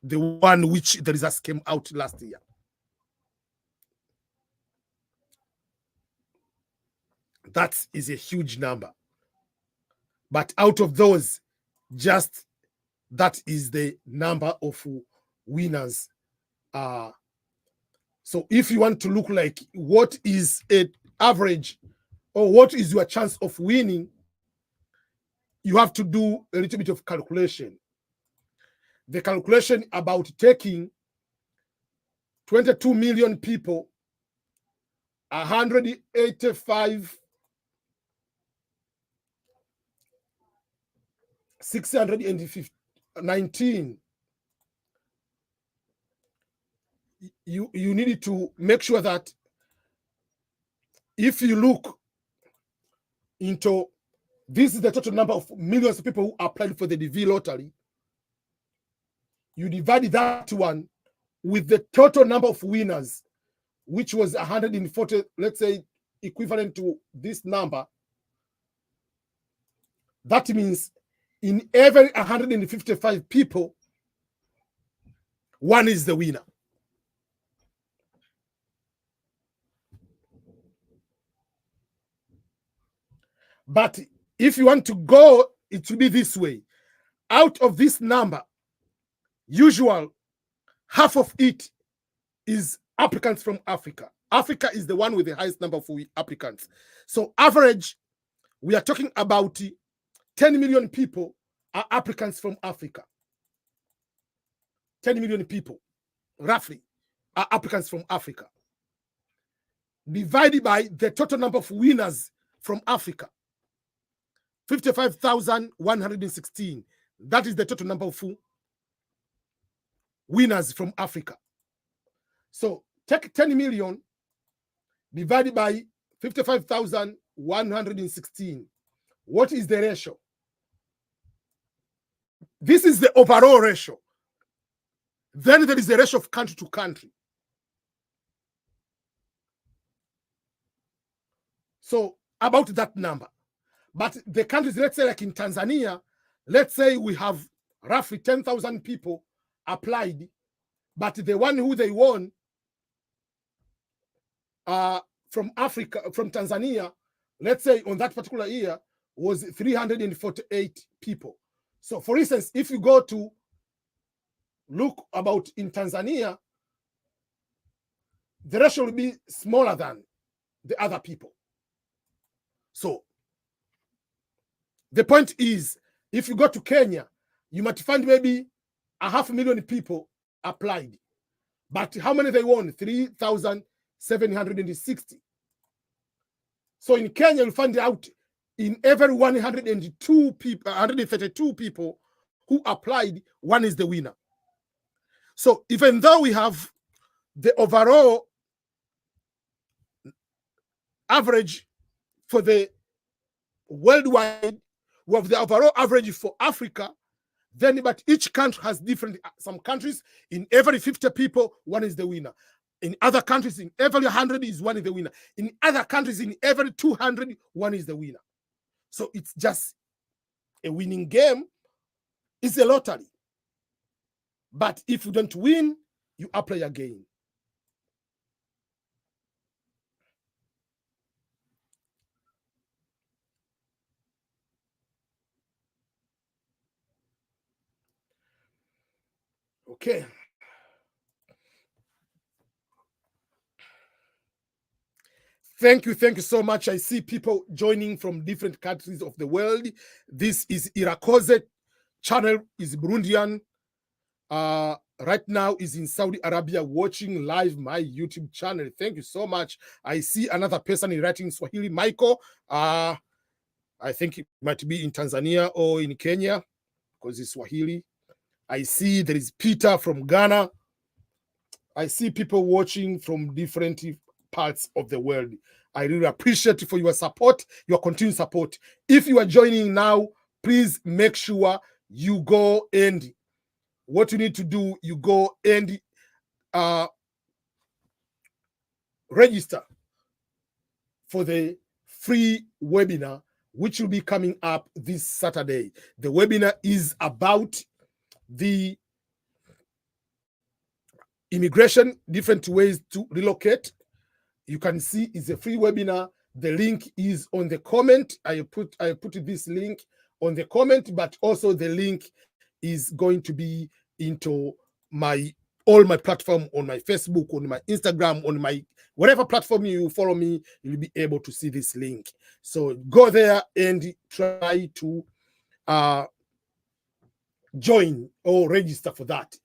The one which the results came out last year. That is a huge number. But out of those, just that is the number of winners. So if you want to look like what is an average or what is your chance of winning, you have to do a little bit of calculation. The calculation about taking 22 million people, 185, 619. You needed to make sure that if you look into this is the total number of millions of people who applied for the DV lottery, you divide that one with the total number of winners, which was 140, let's say equivalent to this number. That means in every 155 people, one is the winner. But if you want to go, it will be this way. Out of this number, usual half of it is applicants from Africa. Africa is the one with the highest number of applicants. So average, we are talking about 10 million people are applicants from Africa. 10 million people, roughly, are applicants from Africa. Divided by the total number of winners from Africa. 55,116. That is the total number of winners from Africa. So take 10 million divided by 55,116. What is the ratio? This is the overall ratio. Then there is the ratio of country to country. So about that number. But the countries, let's say like in Tanzania, let's say we have roughly 10,000 people applied, but the one who they won from Africa, from Tanzania, let's say on that particular year was 348 people. So for instance, if you go to look about in Tanzania, the ratio will be smaller than the other people. So the point is, if you go to Kenya, you might find maybe 500,000 people applied. But how many they won? 3,760. So in Kenya, you'll find out in every 132 people, 132 people who applied, one is the winner. So even though we have the overall average for the worldwide, we have the overall average for Africa, then but each country has different, some countries, in every 50 people, one is the winner. In other countries, in every 100 is one is the winner. In other countries, in every 200, one is the winner. So it's just a winning game. It's a lottery. But if you don't win, you apply again. Okay. Thank you so much. I see people joining from different countries of the world. This is Irakoze. Channel is Burundian. Right now is in Saudi Arabia watching live my YouTube channel. Thank you so much. I see another person writing Swahili, Michael. I think it might be in Tanzania or in Kenya because it's Swahili. I see there is Peter from Ghana. I see people watching from different parts of the world. I really appreciate for your support, your continued support. If you are joining now, please make sure you go and what you need to do, you go and register for the free webinar, which will be coming up this Saturday. The webinar is about the immigration, different ways to relocate. You can see it's a free webinar. The link is on the comment. I put this link on the comment, but also the link is going to be into all my platform, on my Facebook, on my Instagram, on my whatever platform you follow me, you'll be able to see this link. So go there and try to join or register for that.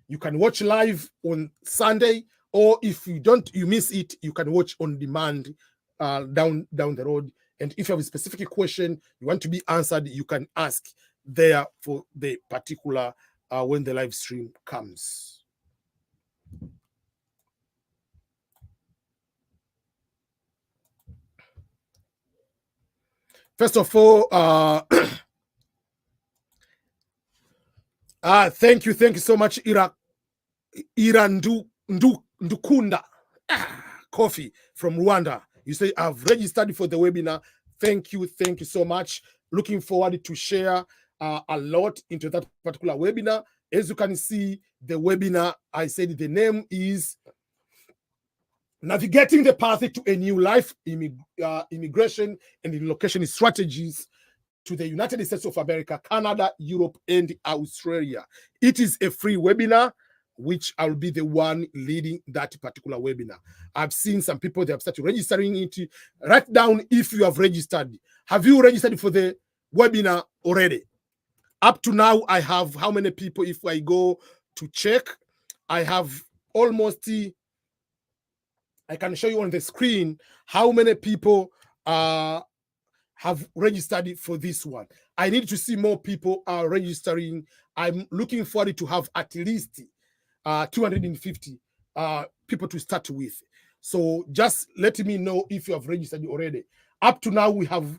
You can watch live on Sunday, or if you miss it, you can watch on demand down the road. And if you have a specific question you want to be answered, you can ask there for the particular when the live stream comes. First of all, thank you so much, Ndukunda Coffee from Rwanda. You say I've registered for the webinar. Thank you so much. Looking forward to share a lot into that particular webinar. As you can see, the webinar, I said the name is Navigating the Path to a New Life, Immigration and Relocation Strategies to the United States of America, Canada, Europe, and Australia. It is a free webinar, which I'll be the one leading that particular webinar. I've seen some people, they have started registering it. Write down if you have registered. Have you registered for the webinar already? Up to now, I have how many people? If I go to check, I have almost, I can show you on the screen how many people have registered for this one. I need to see more people are registering. I'm looking forward to have at least 250 people to start with. So just let me know if you have registered already. Up to now, we have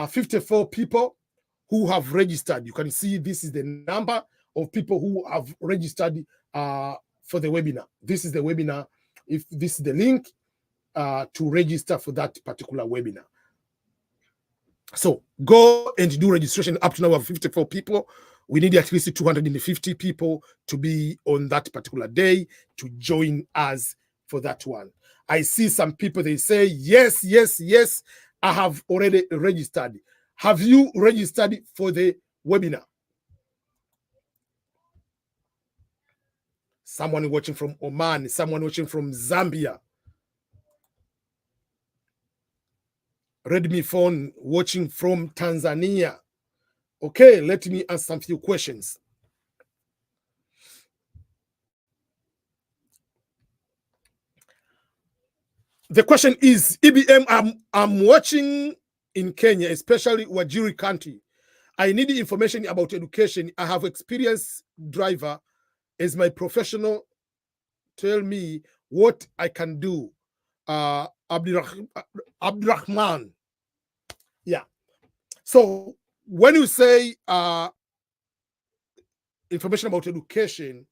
54 people who have registered. You can see this is the number of people who have registered for the webinar. This is the webinar. If this is the link to register for that particular webinar. So go and do registration. Up to now, we have 54 people. We need at least 250 people to be on that particular day to join us for that one. I see some people, they say, yes, yes, yes, I have already registered. Have you registered for the webinar? Someone watching from Oman, someone watching from Zambia. Redmi phone watching from Tanzania. Okay, let me ask some few questions. The question is, EBM, I'm watching in Kenya, especially Wajiri County. I need information about education. I have experienced driver as my professional. Tell me what I can do. Abdurrahman. Yeah. So when you say information about education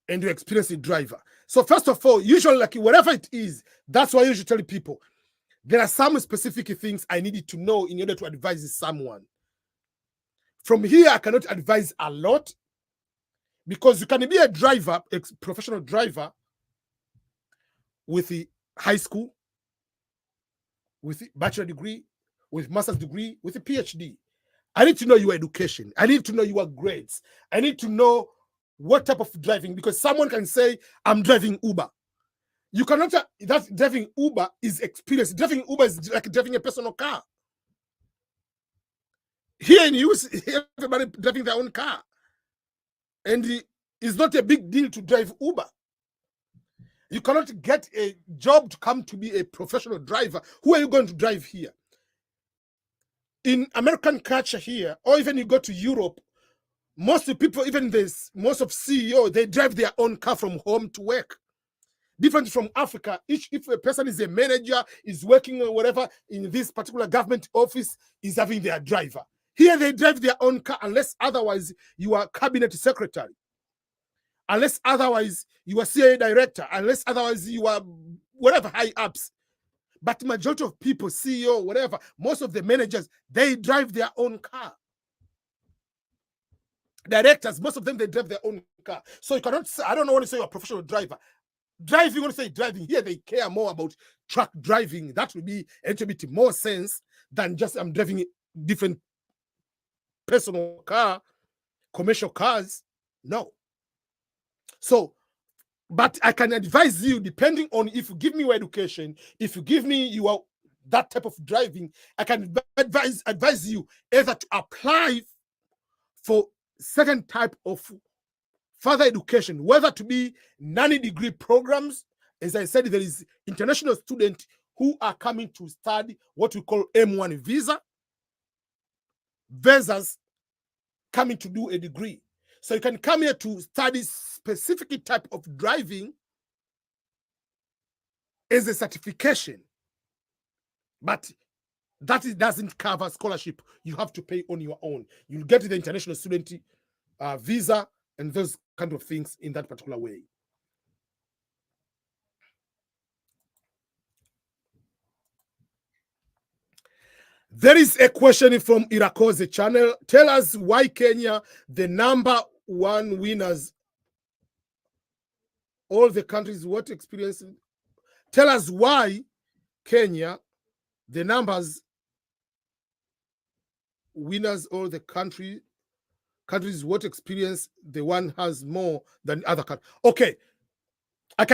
and you experience a driver. So first of all, usually like whatever it is, that's why I usually tell people there are some specific things I needed to know in order to advise someone. From here, I cannot advise a lot because you can be a driver, a professional driver with a high school, with a bachelor degree, with master's degree, with a PhD. I need to know your education. I need to know your grades. I need to know what type of driving, because someone can say, I'm driving Uber. You cannot, that driving Uber is experience. Driving Uber is like driving a personal car. Here in US, everybody driving their own car. And it's not a big deal to drive Uber. You cannot get a job to come to be a professional driver. Who are you going to drive here? In American culture here, or even you go to Europe, most of people, even this, most of CEO, they drive their own car from home to work. Different from Africa, if a person is a manager, is working or whatever in this particular government office, is having their driver. Here they drive their own car, unless otherwise you are cabinet secretary, unless otherwise you are CIA director, unless otherwise you are whatever high ups. But majority of people, CEO, whatever, most of the managers, they drive their own car. Directors, most of them, they drive their own car. So you cannot say, I don't want to say you're a professional driver. Driving, you want to say driving. Here they care more about truck driving. That would be a little bit more sense than just I'm driving different personal car, commercial cars. No. So, but I can advise you, depending on if you give me your education, if you give me your that type of driving, I can advise you either to apply for certain type of further education, whether to be non-degree programs. As I said, there is international students who are coming to study what we call M1 visa versus coming to do a degree. So you can come here to study specific type of driving as a certification, but that doesn't cover scholarship. You have to pay on your own. You'll get the international student visa and those kind of things in that particular way. There is a question from Irakoze channel. Tell us why Kenya, the number one winners, all the countries, what experience? Tell us why Kenya, the numbers winners, all the countries, what experience the one has more than the other country. Okay, I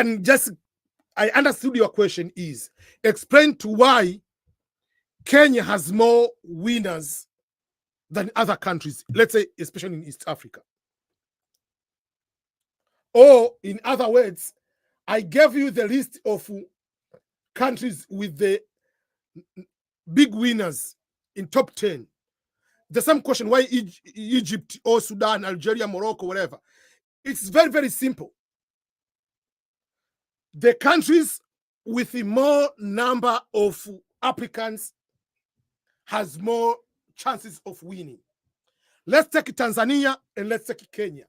understood your question is explain to why Kenya has more winners than other countries, let's say, especially in East Africa. Or, in other words, I gave you the list of countries with the big winners in top 10. The same question, why Egypt or Sudan, Algeria, Morocco, whatever? It's very, very simple. The countries with the more number of applicants has more chances of winning. Let's take Tanzania and let's take Kenya.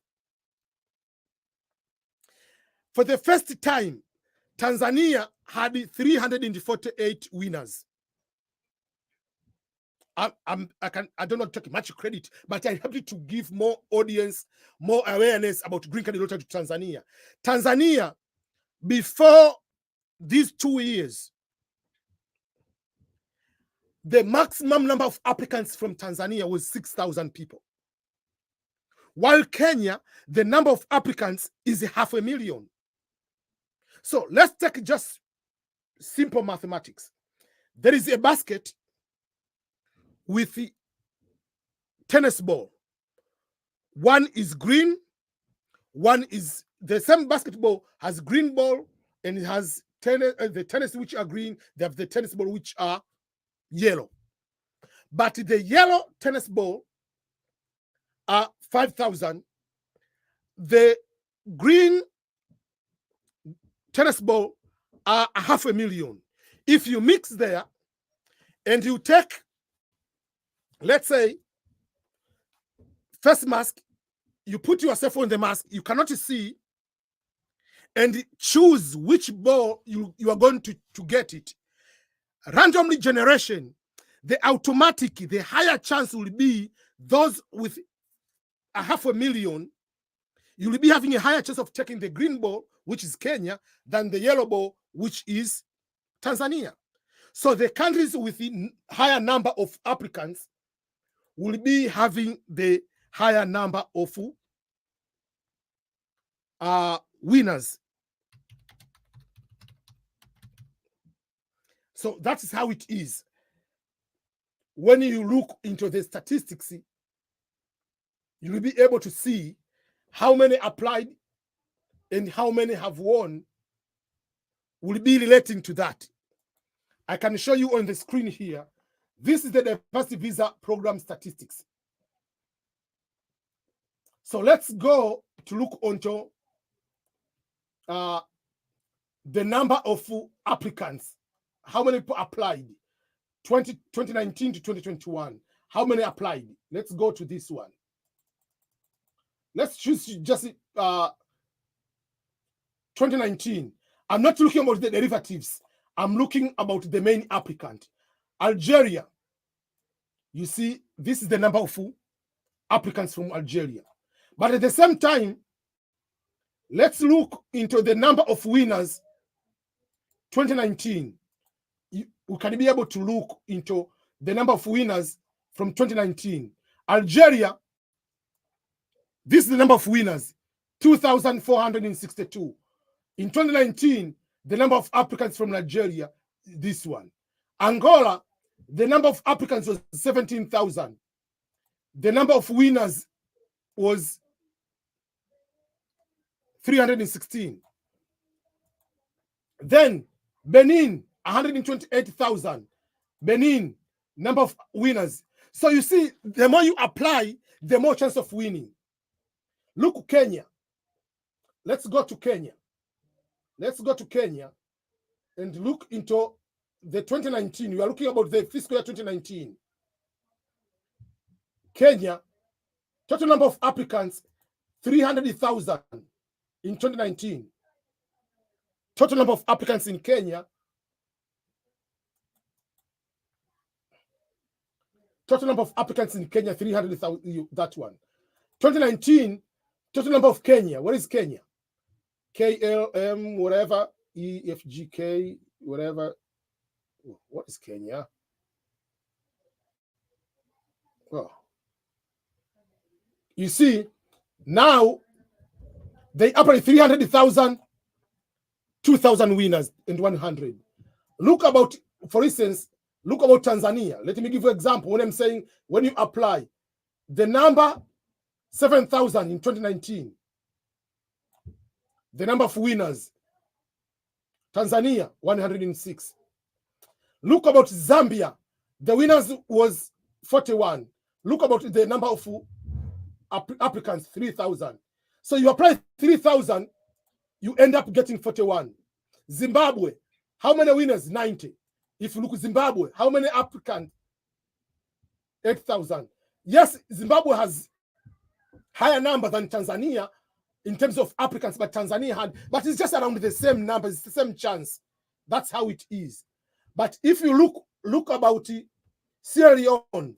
For the first time, Tanzania had 348 winners. I don't want to take much credit, but I'm happy to give more audience, more awareness about green card lottery to Tanzania. Tanzania, before these 2 years, the maximum number of applicants from Tanzania was 6,000 people. While Kenya, the number of applicants is 500,000. So let's take just simple mathematics. There is a basket with the tennis ball. One is green, one is the same basketball has green ball and it has the tennis which are green, they have the tennis ball which are yellow. But the yellow tennis ball are 5,000. The green tennis ball are 500,000. If you mix there and you take, let's say, first mask, you put yourself on the mask, you cannot see, and choose which ball you are going to get it. Randomly generation, the higher chance will be those with 500,000. You will be having a higher chance of taking the green ball, which is Kenya, than the yellow ball, which is Tanzania. So the countries with the higher number of applicants will be having the higher number of winners. So that is how it is. When you look into the statistics, you will be able to see how many applied and how many have won will be relating to that. I can show you on the screen here. This is the diversity visa program statistics. So let's go to look onto the number of applicants. How many people applied? 2019 to 2021. How many applied? Let's go to this one. Let's choose just 2019. I'm not looking about the derivatives. I'm looking about the main applicant. Algeria. You see, this is the number of applicants from Algeria. But at the same time, let's look into the number of winners 2019. We can be able to look into the number of winners from 2019. Algeria, this is the number of winners, 2,462. In 2019, the number of applicants from Nigeria, this one. Angola, the number of applicants was 17,000. The number of winners was 316. Then Benin, 128,000. Benin, number of winners. So you see, the more you apply, the more chance of winning. Look, Kenya. Let's go to Kenya. Let's go to Kenya and look into the 2019. We are looking about the fiscal year 2019. Kenya, total number of applicants, 300,000 in 2019. Total number of applicants in Kenya, total number of applicants in Kenya, 300,000, that one. 2019, total number of Kenya. What is Kenya? KLM, whatever, EFGK, whatever. What is Kenya? Oh. You see, now they operate 300,000, 2,000 winners and 100. Look about, for instance, look about Tanzania. Let me give you an example. When I'm saying, when you apply, the number 7,000 in 2019, the number of winners, Tanzania, 106. Look about Zambia. The winners was 41. Look about the number of applicants, 3,000. So you apply 3,000, you end up getting 41. Zimbabwe, how many winners? 90. If you look at Zimbabwe, how many applicants? 8,000. Yes, Zimbabwe has higher number than Tanzania in terms of applicants, but Tanzania had, but it's just around the same numbers, it's the same chance. That's how it is. But if you look about Sierra Leone,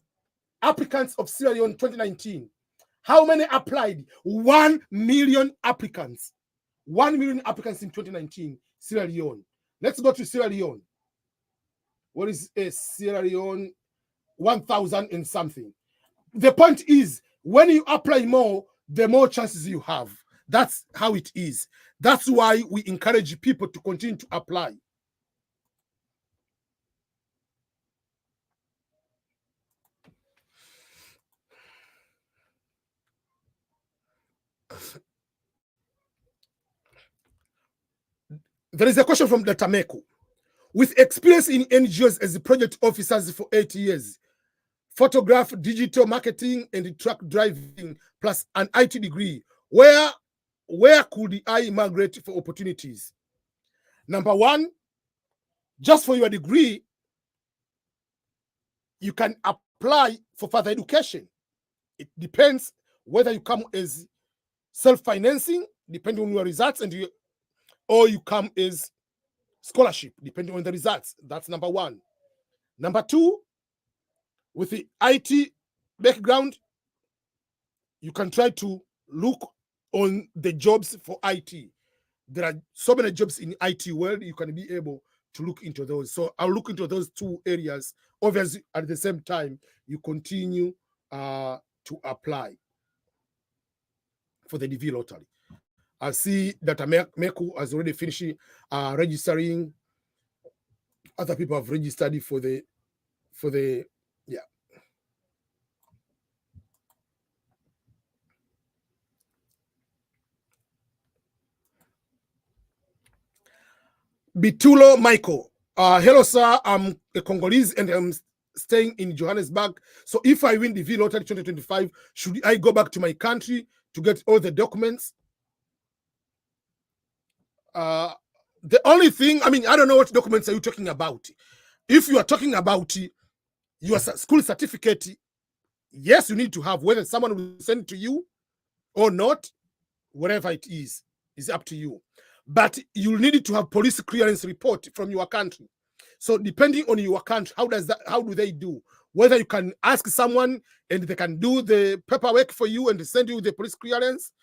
applicants of Sierra Leone 2019, how many applied? 1 million applicants. 1 million applicants in 2019, Sierra Leone. Let's go to Sierra Leone. What is a Sierra Leone? 1,000 and something. The point is, when you apply more, the more chances you have. That's how it is. That's why we encourage people to continue to apply. There is a question from Dr. Meku. With experience in NGOs as project officers for 8 years, photograph, digital marketing, and truck driving, plus an IT degree, where could I migrate for opportunities? Number one, just for your degree, you can apply for further education. It depends whether you come as self-financing, depending on your results, or you come as scholarship, depending on the results. That's number one. Number two, with the IT background, you can try to look on the jobs for IT. There are so many jobs in IT world, you can be able to look into those. So I'll look into those two areas. Obviously, at the same time, you continue to apply for the DV lottery. I see that Meku has already finished registering. Other people have registered for the yeah. Bitulo Michael. Hello, sir. I'm a Congolese and I'm staying in Johannesburg. So if I win the V Lottery 2025, should I go back to my country to get all the documents? The only thing, I mean, I don't know what documents are you talking about. If you are talking about your school certificate, yes, you need to have, whether someone will send it to you or not, whatever it is up to you. But you need to have police clearance report from your country. So depending on your country, how do they do? Whether you can ask someone and they can do the paperwork for you and send you the police clearance,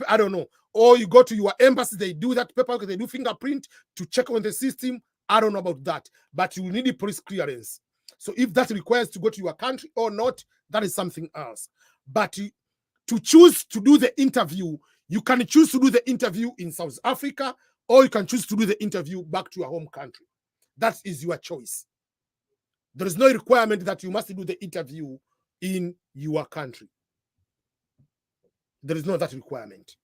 I don't know. Or you go to your embassy, they do that paperwork, they do fingerprint to check on the system. I don't know about that. But you need a police clearance. So if that requires to go to your country or not, that is something else. But to choose to do the interview, you can choose to do the interview in South Africa, or you can choose to do the interview back to your home country. That is your choice. There is no requirement that you must do the interview in your country. There is no that requirement.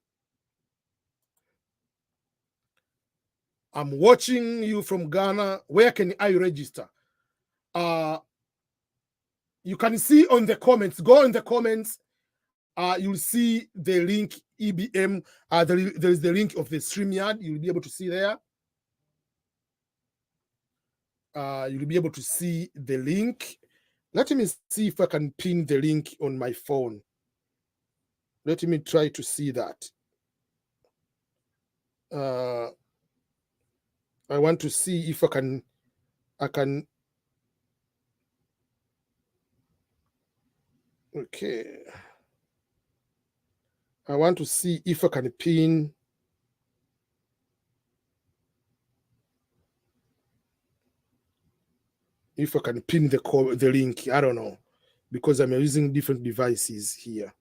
I'm watching you from Ghana. Where can I register? You can see on the comments. Go in the comments. You'll see the link EBM. There is the link of the StreamYard. You'll be able to see there. You'll be able to see the link. Let me see if I can pin the link on my phone. Let me try to see that. I want to see if I can. Okay. I want to see if I can pin. If I can pin the link, I don't know, because I'm using different devices here.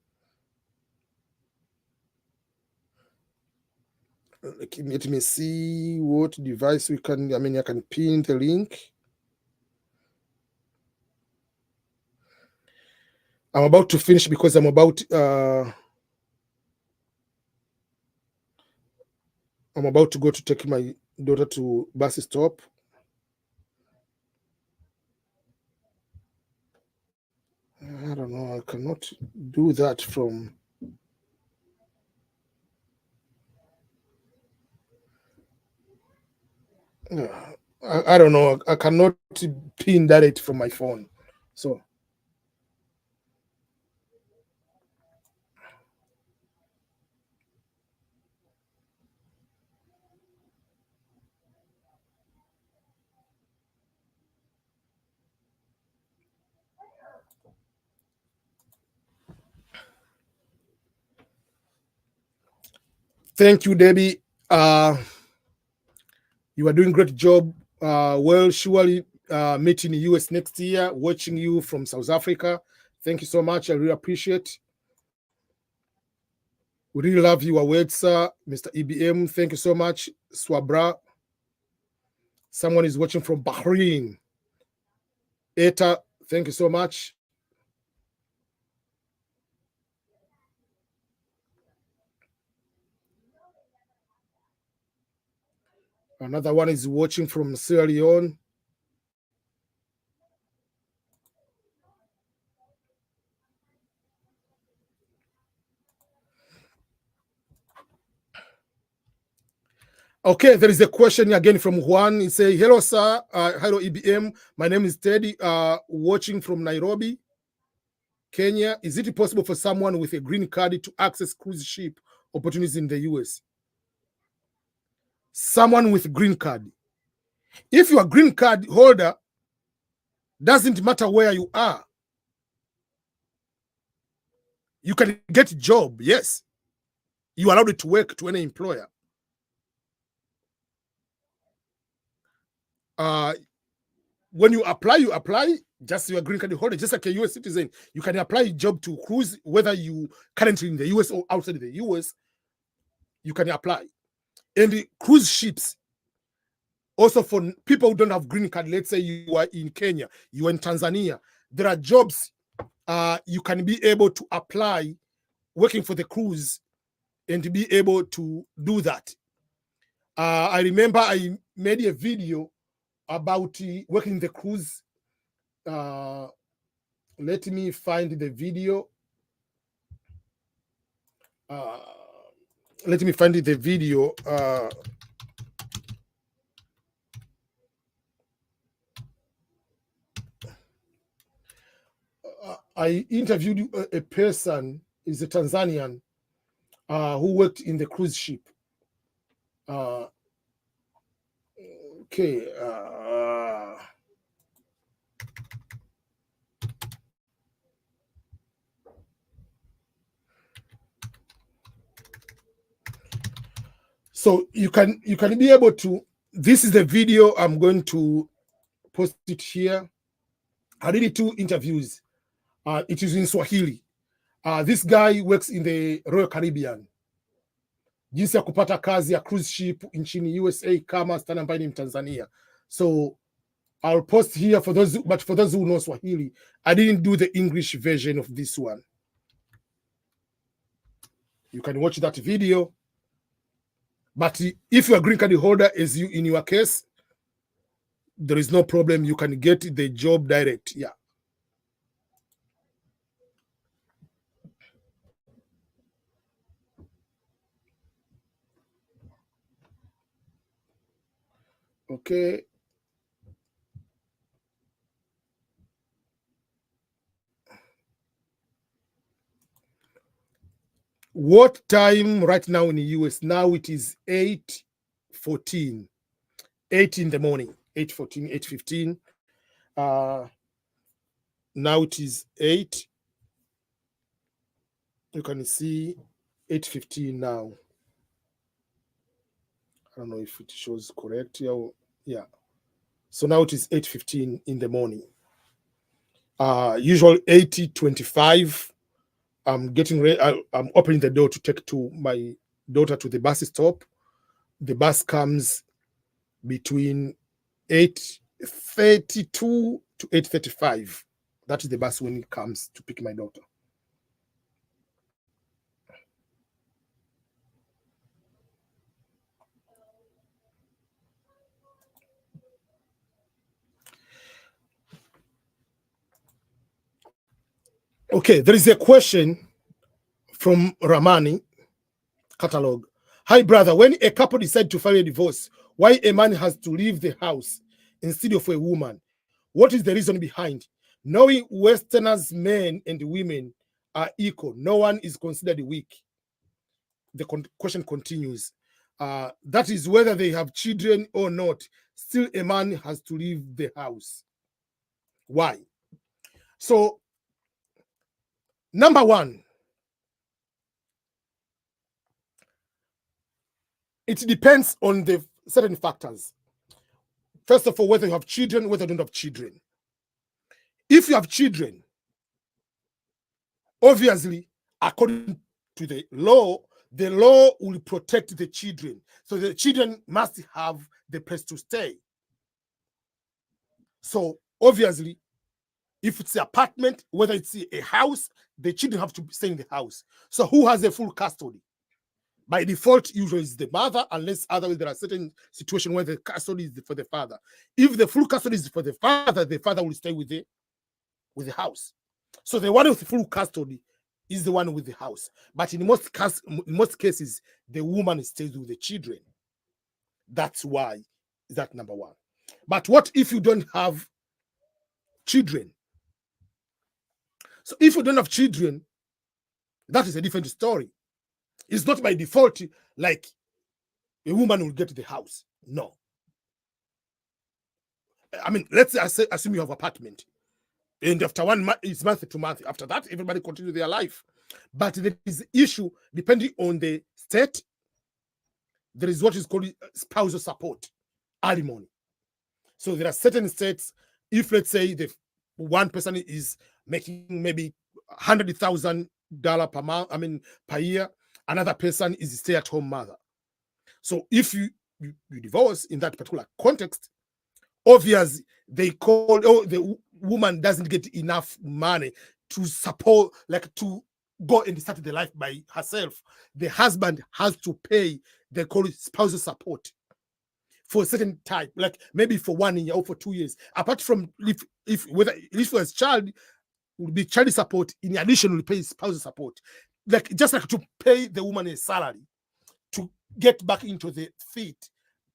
Let me see what device we can. I mean, I can pin the link. I'm about to finish because I'm about to go to take my daughter to bus stop. I don't No, I cannot do that from. I don't know. I cannot pin that from my phone. So. Thank you, Debbie. You are doing a great job. Well, surely meeting in the US next year, watching you from South Africa. Thank you so much. I really appreciate. We really love your words, sir. Mr. EBM, thank you so much. Swabra. Someone is watching from Bahrain. Eta, thank you so much. Another one is watching from Sierra Leone. Okay, there is a question again from Juan. He say, hello, sir. Hello, EBM. My name is Teddy, watching from Nairobi, Kenya. Is it possible for someone with a green card to access cruise ship opportunities in the US? Someone with green card. If you are a green card holder, doesn't matter where you are. You can get a job, yes. You are allowed to work to any employer. When you apply, just your green card holder, just like a US citizen. You can apply a job to cruise, whether you currently in the US or outside the US, you can apply. And the cruise ships, also for people who don't have green card, let's say you are in Kenya, you are in Tanzania, there are jobs you can be able to apply working for the cruise and to be able to do that. I remember I made a video about working the cruise. Let me find the video. Let me find the video. I interviewed a person, is a Tanzanian, who worked in the cruise ship. Okay. So you can be able to. This is the video. I'm going to post it here. I did 2 interviews. It is in Swahili. This guy works in the Royal Caribbean. Jinsi ya kupata kazi ya cruise ship nchini USA kama standby in Tanzania. So I'll post here for those, but for those who know Swahili, I didn't do the English version of this one. You can watch that video. But if you're a green card holder, as you in your case, there is no problem. You can get the job direct. Yeah. Okay. What time right now in the US? Now it is 8:14, 8 in the morning, 8:14, 8:15. Now it is 8. You can see 8:15 now. I don't know if it shows correct here. Yeah. So now it is 8:15 in the morning. Usually 8:25. I'm getting ready. I'm opening the door to take to my daughter to the bus stop. The bus comes between 8:32 to 8:35. That is the bus when it comes to pick my daughter. Okay, there is a question from Ramani Catalog. Hi, brother. When a couple decide to file a divorce, why a man has to leave the house instead of a woman? What is the reason behind? Knowing Westerners, men and women are equal, no one is considered weak. The question continues. That is whether they have children or not. Still, a man has to leave the house. Why? So, number one, it depends on the certain factors. First of all, whether you have children, whether you don't have children. If you have children, obviously, according to the law will protect the children. So the children must have the place to stay. So obviously, if it's an apartment, whether it's a house, the children have to stay in the house. So who has the full custody? By default, usually it's the mother, unless otherwise there are certain situations where the custody is for the father. If the full custody is for the father will stay with the house. So the one with the full custody is the one with the house. But in most cases, the woman stays with the children. That's why that's number one. But what if you don't have children? So if you don't have children, that is a different story. It's not by default like a woman will get the house. No. I mean, let's assume you have an apartment. And after 1 month, it's month to month. After that, everybody continue their life. But there is issue depending on the state. There is what is called spousal support, alimony. So there are certain states, if let's say the one person is making maybe $100,000 per month, per year, another person is a stay-at-home mother. So if you divorce in that particular context, obviously they call, the woman doesn't get enough money to support, like to go and start the life by herself. The husband has to pay, they call it spousal support for a certain time, like maybe for 1 year or for 2 years. Apart from if for a child, will be child support, in addition will pay spousal support. Like just like to pay the woman a salary to get back into the feet.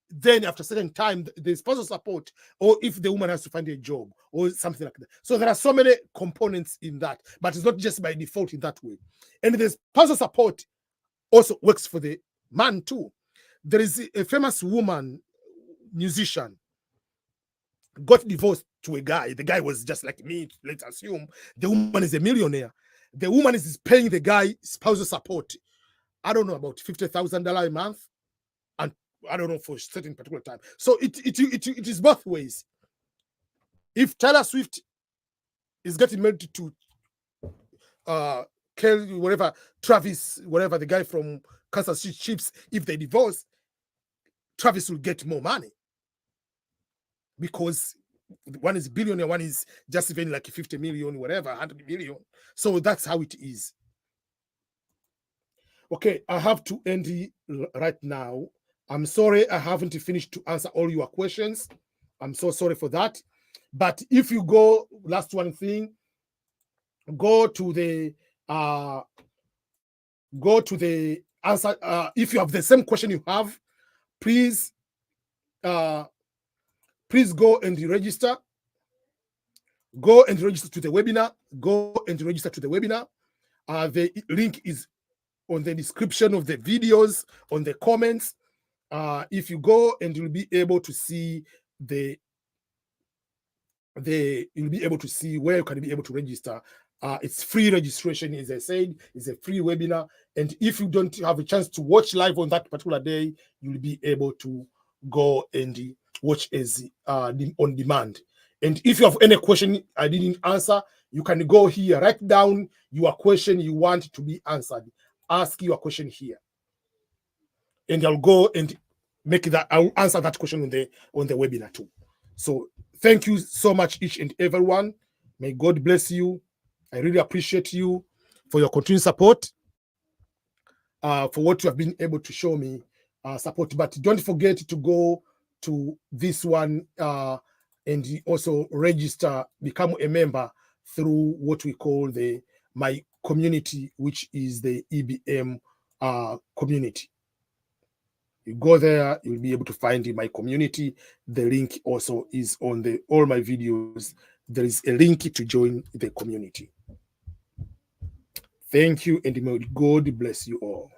Then after a certain time, the spousal support, or if the woman has to find a job or something like that. So there are so many components in that, but it's not just by default in that way. And the spousal support also works for the man too. There is a famous woman, musician, got divorced to a guy. The guy was just like me, let's assume. The woman is a millionaire. The woman is paying the guy spousal support. I don't know, about $50,000 a month. And I don't know, for a certain particular time. So it is both ways. If Taylor Swift is getting married to Kelly, whatever, Travis, whatever, the guy from Kansas City Chiefs, if they divorce, Travis will get more money. Because one is a billionaire, one is just even like 50 million, whatever, 100 million. So that's how it is. Okay, I have to end right now. I'm sorry I haven't finished to answer all your questions. I'm so sorry for that. But if you go, last one thing, go to the answer. If you have the same question you have, please go and register. Go and register to the webinar. Go and register to the webinar. The link is on the description of the videos, on the comments. If you go, and you'll be able to see you'll be able to see where you can be able to register. It's free registration, as I said. It's a free webinar, and if you don't have a chance to watch live on that particular day, you'll be able to go and watch as on demand. And if you have any question I didn't answer, you can go here, write down your question you want to be answered. Ask your question here, and I'll go and I'll answer that question on the webinar too. So thank you so much, each and everyone. May God bless you. I really appreciate you for your continued support, for what you have been able to show me support. But don't forget to go to this one and also register, become a member through what we call the my community, which is the EBM community. You go there, you'll be able to find my community. The link also is on all my videos. There is a link to join the community. Thank you, and may God bless you all.